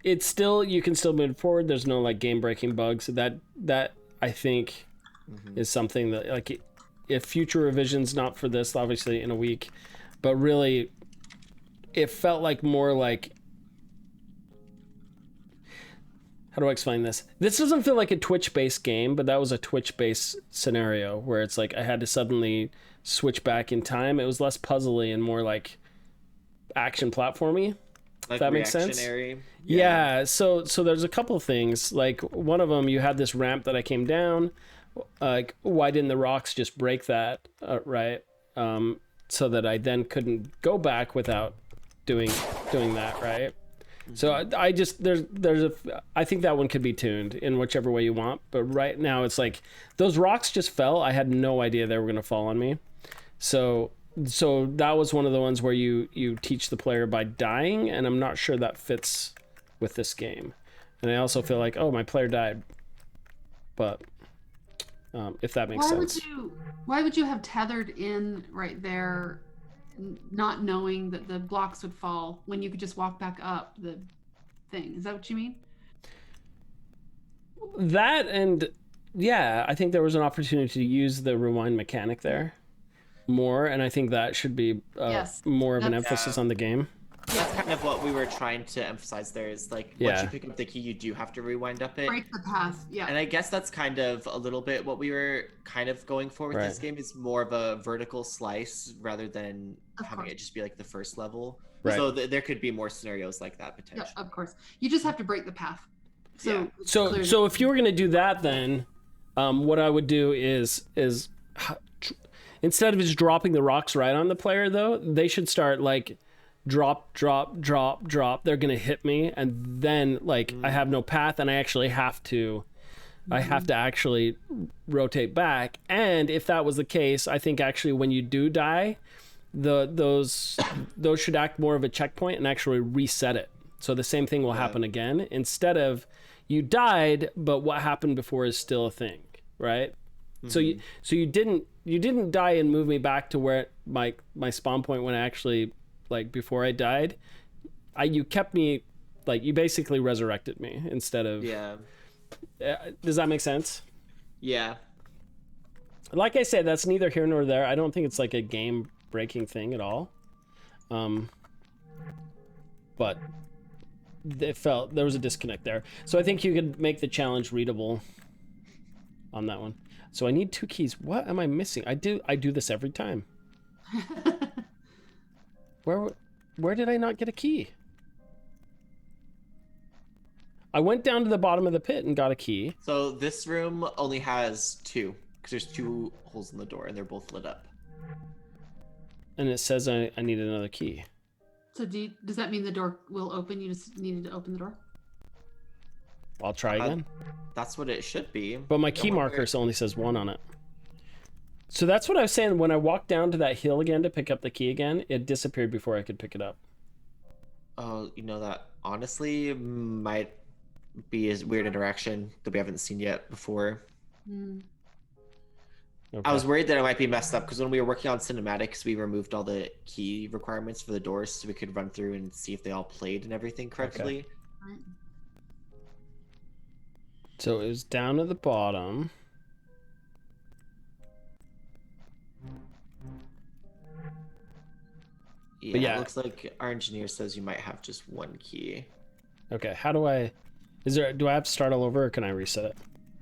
S1: it's still, you can still move forward. There's no like game breaking bugs. That I think is something that like if future revisions, not for this, obviously in a week, but really, it felt like more like, how do I explain this? This doesn't feel like a Twitch-based game, but that was a Twitch-based scenario where it's like I had to suddenly switch back in time. It was less puzzly and more like action platformy.
S7: Like
S1: If that makes sense.
S7: reactionary.
S1: Yeah. So there's a couple of things. Like one of them, you had this ramp that I came down. Like, why didn't the rocks just break that? Right. So that I then couldn't go back without doing that. Right. So I just I think that one could be tuned in whichever way you want, but right now it's like those rocks just fell. I had no idea they were going to fall on me. So that was one of the ones where you teach the player by dying, and I'm not sure that fits with this game. And I also feel like, oh, my player died, but if that makes sense.
S2: Why would you have tethered in right there, not knowing that the blocks would fall when you could just walk back up the thing? Is that what you mean?
S1: That, and yeah, I think there was an opportunity to use the rewind mechanic there more, and I think that should be more of an emphasis on the game.
S7: That's kind of what we were trying to emphasize there, is like once you pick up the key, you do have to rewind up it.
S2: Break the path, yeah.
S7: And I guess that's kind of a little bit what we were kind of going for with this game, is more of a vertical slice rather than having it just be like the first level. Right. So there could be more scenarios like that potentially.
S2: Yeah, of course. You just have to break the path. So
S1: so if you were going to do that, then what I would do is instead of just dropping the rocks right on the player, though, they should start like drop. They're gonna hit me, and then like I have no path, and I actually have to actually rotate back. And if that was the case, I think actually when you do die, those should act more of a checkpoint and actually reset it. So the same thing will happen again, instead of you died, but what happened before is still a thing, right? So you didn't die and move me back to where my spawn point when I actually, like, before I died. You kept me, like, you basically resurrected me instead of does that make sense?
S7: Yeah.
S1: Like I said, that's neither here nor there. I don't think it's like a game breaking thing at all. But there was a disconnect there. So I think you could make the challenge readable on that one. So I need 2 keys. What am I missing? I do this every time. Where did I not get a key? I went down to the bottom of the pit and got a key.
S7: So this room only has 2, because there's 2 holes in the door and they're both lit up.
S1: And it says I need another key.
S2: So does that mean the door will open? You just needed to open the door?
S1: I'll try again.
S7: That's what it should be.
S1: But my key marker only says 1 on it. So that's what I was saying. When I walked down to that hill again to pick up the key again, it disappeared before I could pick it up.
S7: Oh, you know, that honestly might be a weird interaction that we haven't seen yet before. Okay. I was worried that it might be messed up because when we were working on cinematics, we removed all the key requirements for the doors so we could run through and see if they all played and everything correctly.
S2: Okay.
S1: So it was down at the bottom.
S7: Yeah, it looks like our engineer says you might have just 1 key.
S1: Okay, how do I... do I have to start all over, or can I reset it?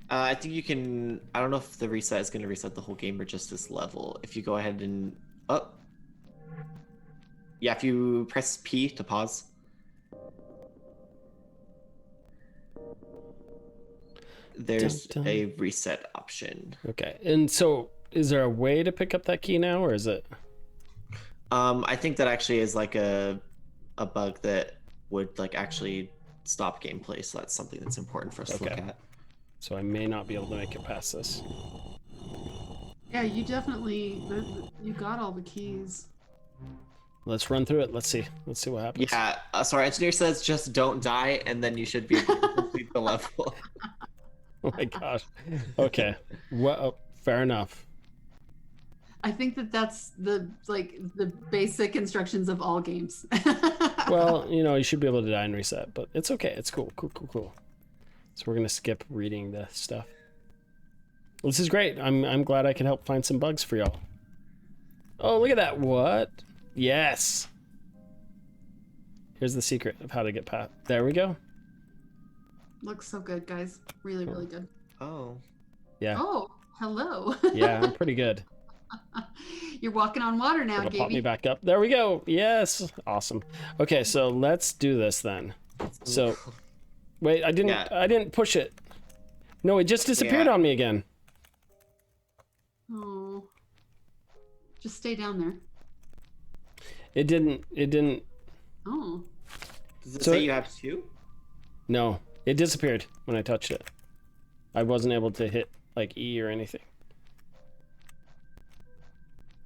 S7: I think you can... I don't know if the reset is going to reset the whole game or just this level. If you go ahead and... Oh! Yeah, if you press P to pause. There's a reset option.
S1: Okay, and so is there a way to pick up that key now, or is it...
S7: I think that actually is like a bug that would like actually stop gameplay, so that's something that's important for us to look at.
S1: So I may not be able to make it past this.
S2: Yeah, you definitely, you got all the keys.
S1: Let's run through it. Let's see what happens.
S7: Yeah, so our engineer says just don't die, and then you should be able to complete the level.
S1: Oh my gosh. Okay. Well, fair enough.
S2: I think that's the basic instructions of all games.
S1: Well, you should be able to die and reset, but it's okay. It's cool. So we're gonna skip reading the stuff. This is great. I'm glad I can help find some bugs for y'all. Oh, look at that. What? Yes. Here's the secret of how to get past. There we go.
S2: Looks so good, guys. Really, really good.
S7: Oh.
S1: Yeah.
S2: Oh, hello.
S1: Yeah, I'm pretty good.
S2: You're walking on water now,
S1: It'll pop me
S2: Gaby.
S1: back up. There we go. Yes. Awesome. Okay, so let's do this then. So, wait, I didn't push it. No, it just disappeared on me again.
S2: Oh. Just stay down there.
S1: It didn't.
S2: Oh.
S7: Does it
S1: So
S7: say
S1: it-
S7: you have 2?
S1: No, it disappeared when I touched it. I wasn't able to hit like E or anything.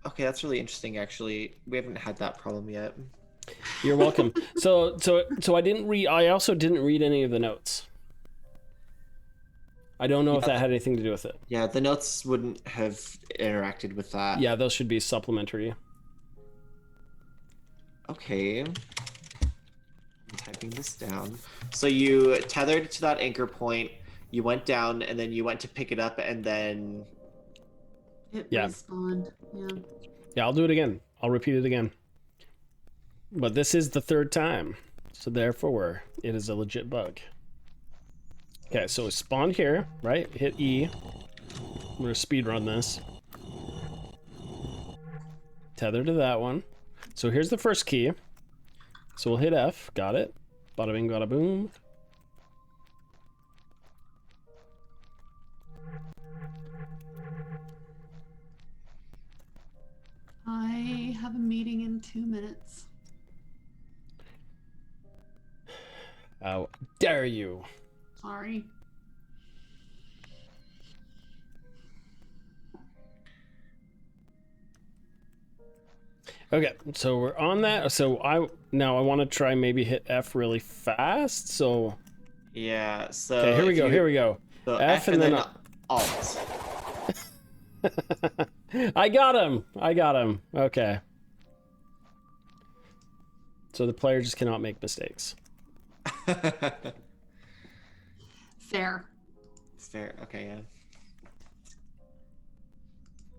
S7: Okay, that's really interesting. Actually, we haven't had that problem yet.
S1: You're welcome. So I didn't read. I also didn't read any of the notes. I don't know if that had anything to do with it.
S7: Yeah, the notes wouldn't have interacted with that.
S1: Yeah, those should be supplementary.
S7: Okay. I'm typing this down. So you tethered to that anchor point, you went down, and then you went to pick it up, and then...
S2: It
S1: Yeah.
S2: respawned. Yeah.
S1: Yeah, I'll do it again. I'll repeat it again. But this is the 3rd time. So therefore, it is a legit bug. Okay, so it spawned here, right? Hit E. I'm going to speed run this. Tether to that one. So here's the first key. So we'll hit F. Got it. Bada bing, bada boom.
S2: I have a meeting in 2 minutes.
S1: How dare you?
S2: Sorry.
S1: Okay, so we're on that. So I want to try maybe hit F really fast. So
S7: Yeah, so...
S1: okay, here we
S7: if
S1: go.
S7: you-
S1: Here we go.
S7: So
S1: F and then
S7: Alt.
S1: I got him. Okay. So the player just cannot make mistakes.
S2: Fair.
S7: Fair. Okay, yeah.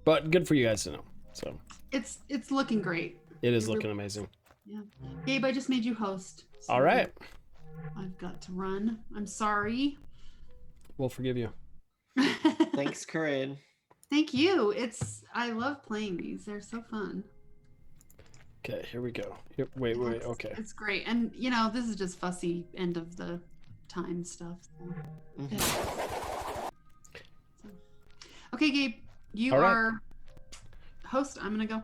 S1: But good for you guys to know. So
S2: It's looking great.
S1: it is
S2: It
S1: looking
S2: really-
S1: amazing.
S2: Yeah. Gabe, I just made you host. so
S1: All right.
S2: I've got to run. I'm sorry.
S1: We'll forgive you.
S7: Thanks, Corinne.
S2: Thank you. I love playing these. They're so fun.
S1: Okay, here we go. Here, wait. Okay.
S2: It's great. And this is just fussy end of the time stuff. So.
S7: Mhm.
S2: Yeah. So. Okay, Gabe, you
S1: All right.
S2: are host. I'm gonna go.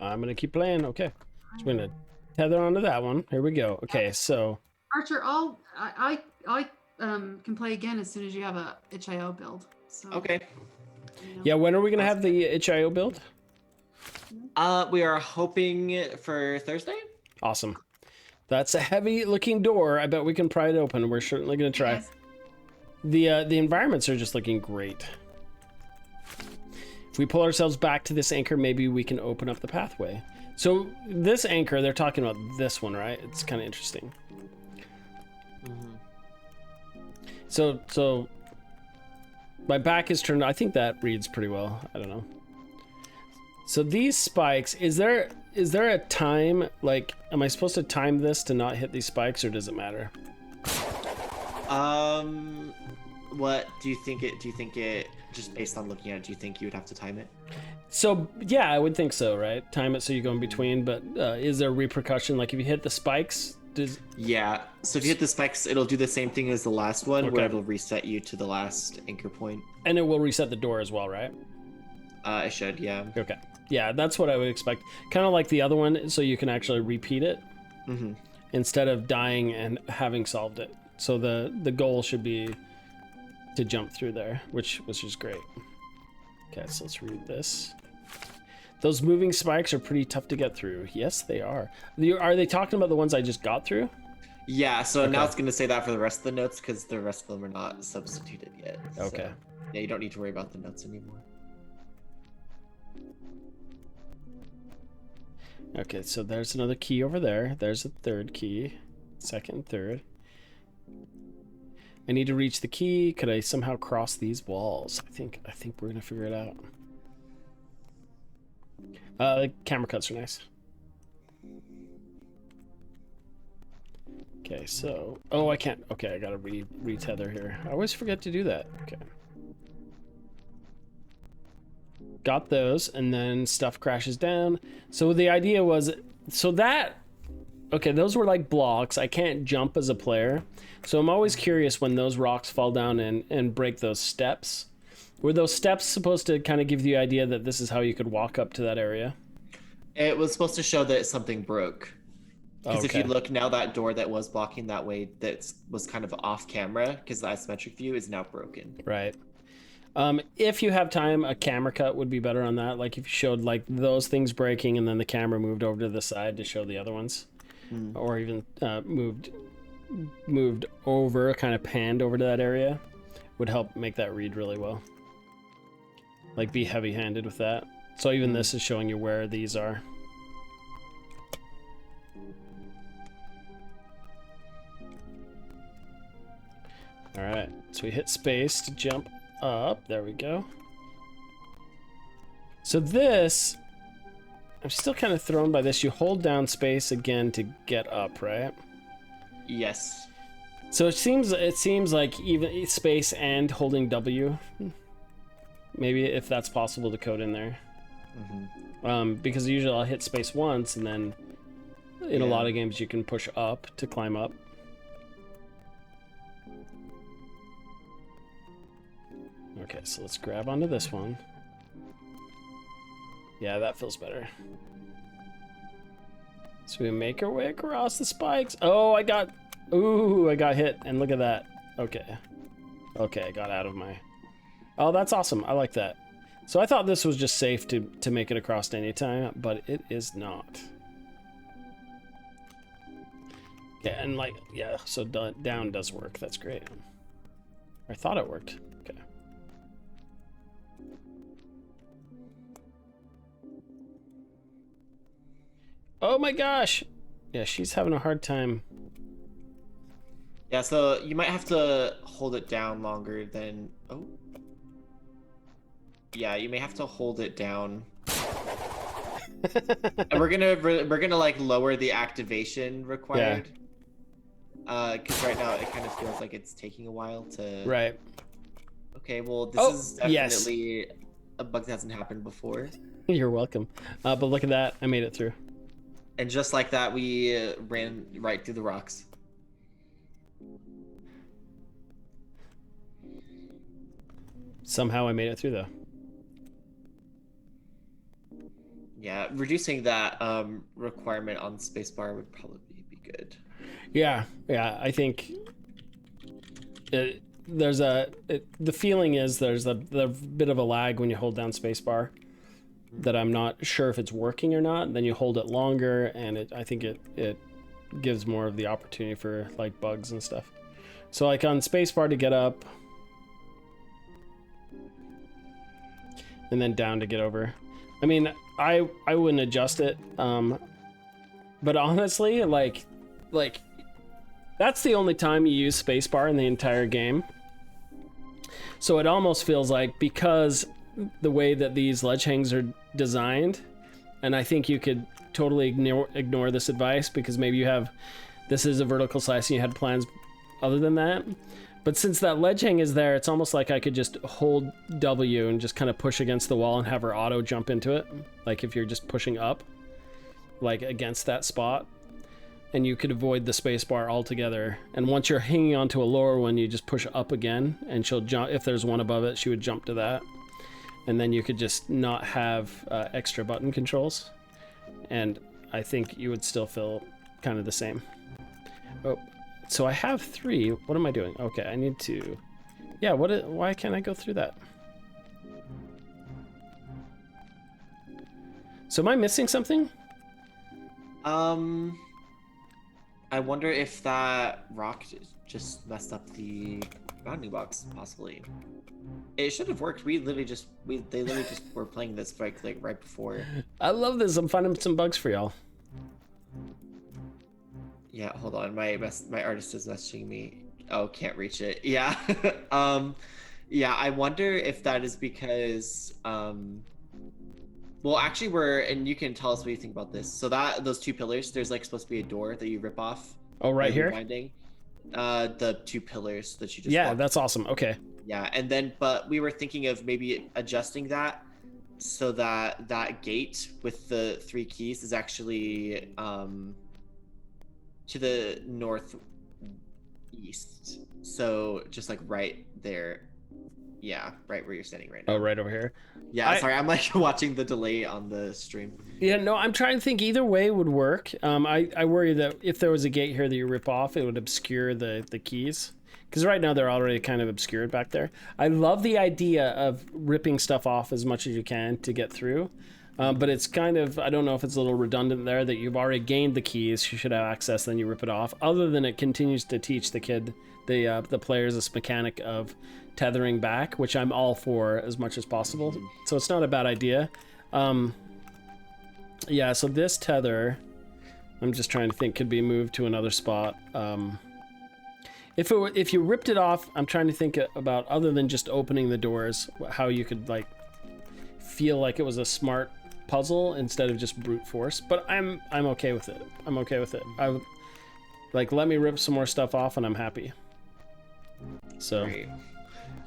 S1: I'm gonna keep playing. Okay. So we're gonna tether onto that one. Here we go. Okay, so
S2: Archer, I can play again as soon as you have a itch.io build. So,
S7: Okay.
S1: yeah, when are we gonna have the itch.io build?
S7: We are hoping for Thursday.
S1: Awesome. That's a heavy looking door. I bet we can pry it open. We're certainly gonna try.
S2: Yes.
S1: The environments are just looking great. If we pull ourselves back to this anchor, maybe we can open up the pathway. So this anchor, they're talking about this one, right? It's kind of interesting. So my back is turned. I think that reads pretty well. I don't know. So these spikes, is there a time, like, am I supposed to time this to not hit these spikes, or does it matter?
S7: What do you think it just based on looking at it, do you think you would have to time it?
S1: So yeah, I would think so, right? Time it so you go in between, but is there a repercussion? Like if you hit the spikes, does...
S7: Yeah, so if you hit the spikes, it'll do the same thing as the last one,
S1: Okay.
S7: where it'll reset you to the last anchor point.
S1: And it will reset the door as well, right?
S7: It should, yeah.
S1: Okay. Yeah, that's what I would expect. Kind of like the other one, so you can actually repeat it
S7: Mm-hmm.
S1: instead of dying and having solved it. So the goal should be to jump through there, which is great. Okay, so let's read this. Those moving spikes are pretty tough to get through. Yes, they are. Are they talking about the ones I just got through?
S7: Yeah, so
S1: Okay.
S7: now it's going to say that for the rest of the notes because the rest of them are not substituted yet.
S1: Okay.
S7: So, yeah, you don't need to worry about the notes anymore.
S1: Okay, so there's another key over there. There's a third key. Second and third. I need to reach the key. Could I somehow cross these walls? I think we're gonna figure it out. The camera cuts are nice. Okay, so I can't. Okay, I gotta retether here. I always forget to do that. Okay. Got those, and then stuff crashes down. So the idea was, okay, those were like blocks. I can't jump as a player. So I'm always curious when those rocks fall down and break those steps. Were those steps supposed to kind of give you the idea that this is how you could walk up to that area?
S7: It was supposed to show that something broke. Because if
S1: Okay.
S7: you look now, that door that was blocking that way, that was kind of off camera, because the isometric view is now broken.
S1: Right. If you have time, a camera cut would be better on that. Like if you showed like those things breaking and then the camera moved over to the side to show the other ones. Or even moved over, kind of panned over to that area, would help make that read really well. Like be heavy-handed with that. So even this is showing you where these are. All right, so we hit space to jump up. There we go. So this, I'm still kind of thrown by this. You hold down space again to get up, right?
S7: Yes.
S1: So it seems like even space and holding W. Maybe if that's possible to code in there. Because usually I'll hit space once, and then in a lot of games you can push up to climb up. Okay, so let's grab onto this one. Yeah, that feels better. So we make our way across the spikes. Oh, I got hit, and look at that. Okay, I got out of my... Oh, that's awesome. I like that. So I thought this was just safe to make it across any time, but it is not. Yeah, and like, yeah, so down does work. That's great. I thought it worked. Okay. Oh my gosh! Yeah, she's having a hard time.
S7: Yeah, so you might have to hold it down longer than... Oh. Yeah, you may have to hold it down. And we're gonna like lower the activation required. Because right now it kind of feels like it's taking a while to...
S1: Right.
S7: Okay, well this is definitely
S1: yes.
S7: a bug that hasn't happened before.
S1: You're welcome. But look at that, I made it through.
S7: And just like that, we ran right through the rocks.
S1: Somehow I made it through though.
S7: Yeah, reducing that requirement on spacebar would probably be good.
S1: Yeah, I think the feeling is there's a bit of a lag when you hold down spacebar that I'm not sure if it's working or not. Then you hold it longer, and I think it gives more of the opportunity for like bugs and stuff. So like on spacebar to get up, and then down to get over. I mean, I wouldn't adjust it, but honestly, like that's the only time you use spacebar in the entire game. So it almost feels like, because the way that these ledge hangs are designed, and I think you could totally ignore this advice because maybe this is a vertical slice and you had plans other than that. But since that ledge hang is there, it's almost like I could just hold W and just kind of push against the wall and have her auto jump into it. Like if you're just pushing up, like against that spot, and you could avoid the spacebar altogether. And once you're hanging onto a lower one, you just push up again, and she'll jump. If there's one above it, she would jump to that. And then you could just not have extra button controls. And I think you would still feel kind of the same. Oh. So I have 3. What am I doing? Okay, I need to... Yeah, why can't I go through that? So am I missing something?
S7: I wonder if that rock just messed up the bounding box, possibly. It should have worked. They literally just were playing this like right before.
S1: I love this. I'm finding some bugs for y'all.
S7: Yeah, hold on. My artist is messaging me. Oh, can't reach it. Yeah. Yeah, I wonder if that is because well, actually and you can tell us what you think about this. So that those two pillars, there's like supposed to be a door that you rip off.
S1: Oh, right here?
S7: Binding. The two pillars that you just
S1: Yeah,
S7: walked
S1: that's awesome. Okay.
S7: Yeah, and then but we were thinking of maybe adjusting that so that that gate with the 3 keys is actually to the northeast. So just like right there. Yeah, right where you're standing right now.
S1: Oh, right over here.
S7: Yeah, sorry, I'm like watching the delay on the stream.
S1: Yeah, no, I'm trying to think either way would work. I worry that if there was a gate here that you rip off, it would obscure the keys. Because right now they're already kind of obscured back there. I love the idea of ripping stuff off as much as you can to get through. But it's kind of, I don't know if it's a little redundant there that you've already gained the keys, you should have access, then you rip it off. Other than it continues to teach the kid, the players, this mechanic of tethering back, which I'm all for as much as possible. So it's not a bad idea. Yeah, so this tether, I'm just trying to think, could be moved to another spot. If you ripped it off, I'm trying to think about, other than just opening the doors, how you could like feel like it was a smart puzzle instead of just brute force. But I'm okay with it. I'm okay with it. I would like, let me rip some more stuff off and I'm happy. So
S7: Great.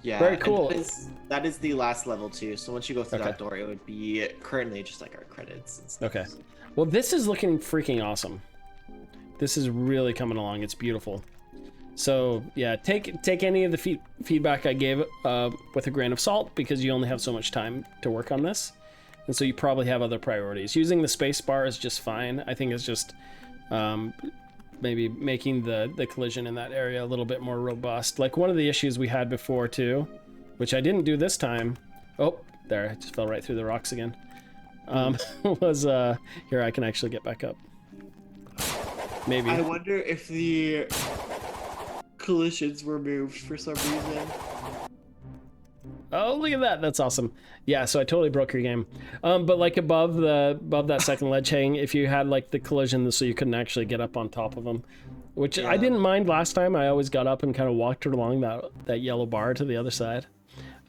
S7: Yeah,
S1: very cool.
S7: That is the last level too. So once you go through that door, it would be currently just like our credits and stuff.
S1: Okay. Well, this is looking freaking awesome. This is really coming along. It's beautiful. So yeah, take any of the feedback I gave with a grain of salt, because you only have so much time to work on this, and so you probably have other priorities. Using the space bar is just fine. I think it's just maybe making the collision in that area a little bit more robust. Like one of the issues we had before too, which I didn't do this time. Oh, there, I just fell right through the rocks again. Was here, I can actually get back up. Maybe.
S7: I wonder if the collisions were moved for some reason.
S1: Oh, look at that. That's awesome. Yeah, so I totally broke your game. But like above that second ledge hang, if you had like the collision so you couldn't actually get up on top of them, which I didn't mind last time. I always got up and kind of walked along that yellow bar to the other side.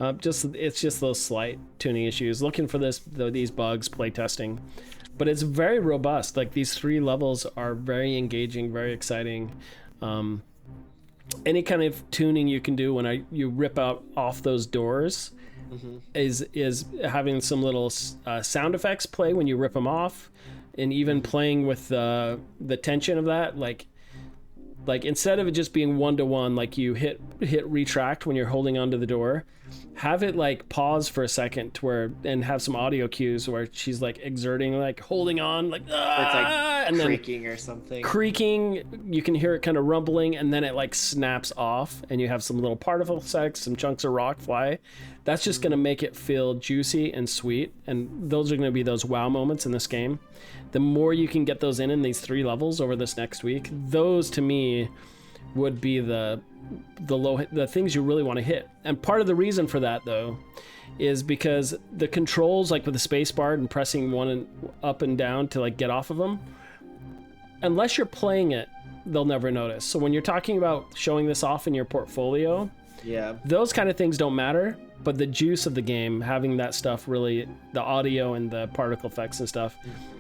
S1: It's just those slight tuning issues. Looking for these bugs, playtesting. But it's very robust. Like these 3 levels are very engaging, very exciting. Any kind of tuning you can do when you rip off those doors is having some little sound effects play when you rip them off, and even playing with the tension of that. Like instead of it just being 1-to-1, like you hit retract when you're holding onto the door, have it like pause for a second and have some audio cues where she's like exerting, like holding on, like it's like and
S7: creaking or something.
S1: Creaking, you can hear it kind of rumbling, and then it like snaps off, and you have some little particle effects, some chunks of rock fly. That's just gonna make it feel juicy and sweet, and those are gonna be those wow moments in this game. The more you can get those in these 3 levels over this next week, those to me would be the things you really want to hit. And part of the reason for that though is because the controls, like with the space bar and pressing one up and down to like get off of them, unless you're playing it, they'll never notice. So when you're talking about showing this off in your portfolio, those kind of things don't matter. But the juice of the game, having that stuff, really, the audio and the particle effects and stuff,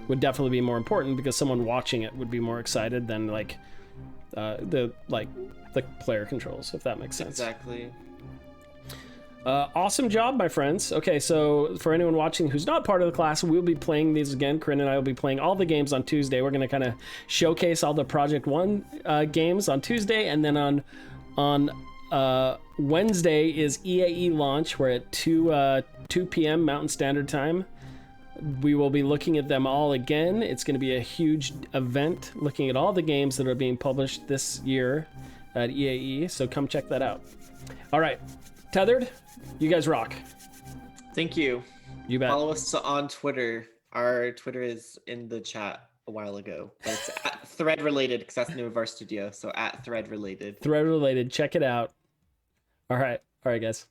S1: would definitely be more important, because someone watching it would be more excited than like the player controls, if that makes sense.
S7: Exactly.
S1: Awesome job, my friends. Okay, so for anyone watching who's not part of the class, we'll be playing these again. Corinne and I will be playing all the games on Tuesday. We're going to kind of showcase all the Project 1 games on Tuesday, and then on Wednesday is EAE launch. We're at 2 p.m. Mountain Standard Time. We will be looking at them all again. It's going to be a huge event looking at all the games that are being published this year at EAE, so come check that out. All right, Tethered, you guys rock.
S7: Thank you.
S1: You bet.
S7: Follow us on Twitter. Our Twitter is in the chat a while ago, but it's at Thread Related, because that's the name of our studio, so at Thread Related.
S1: Thread Related, check it out. All right, guys.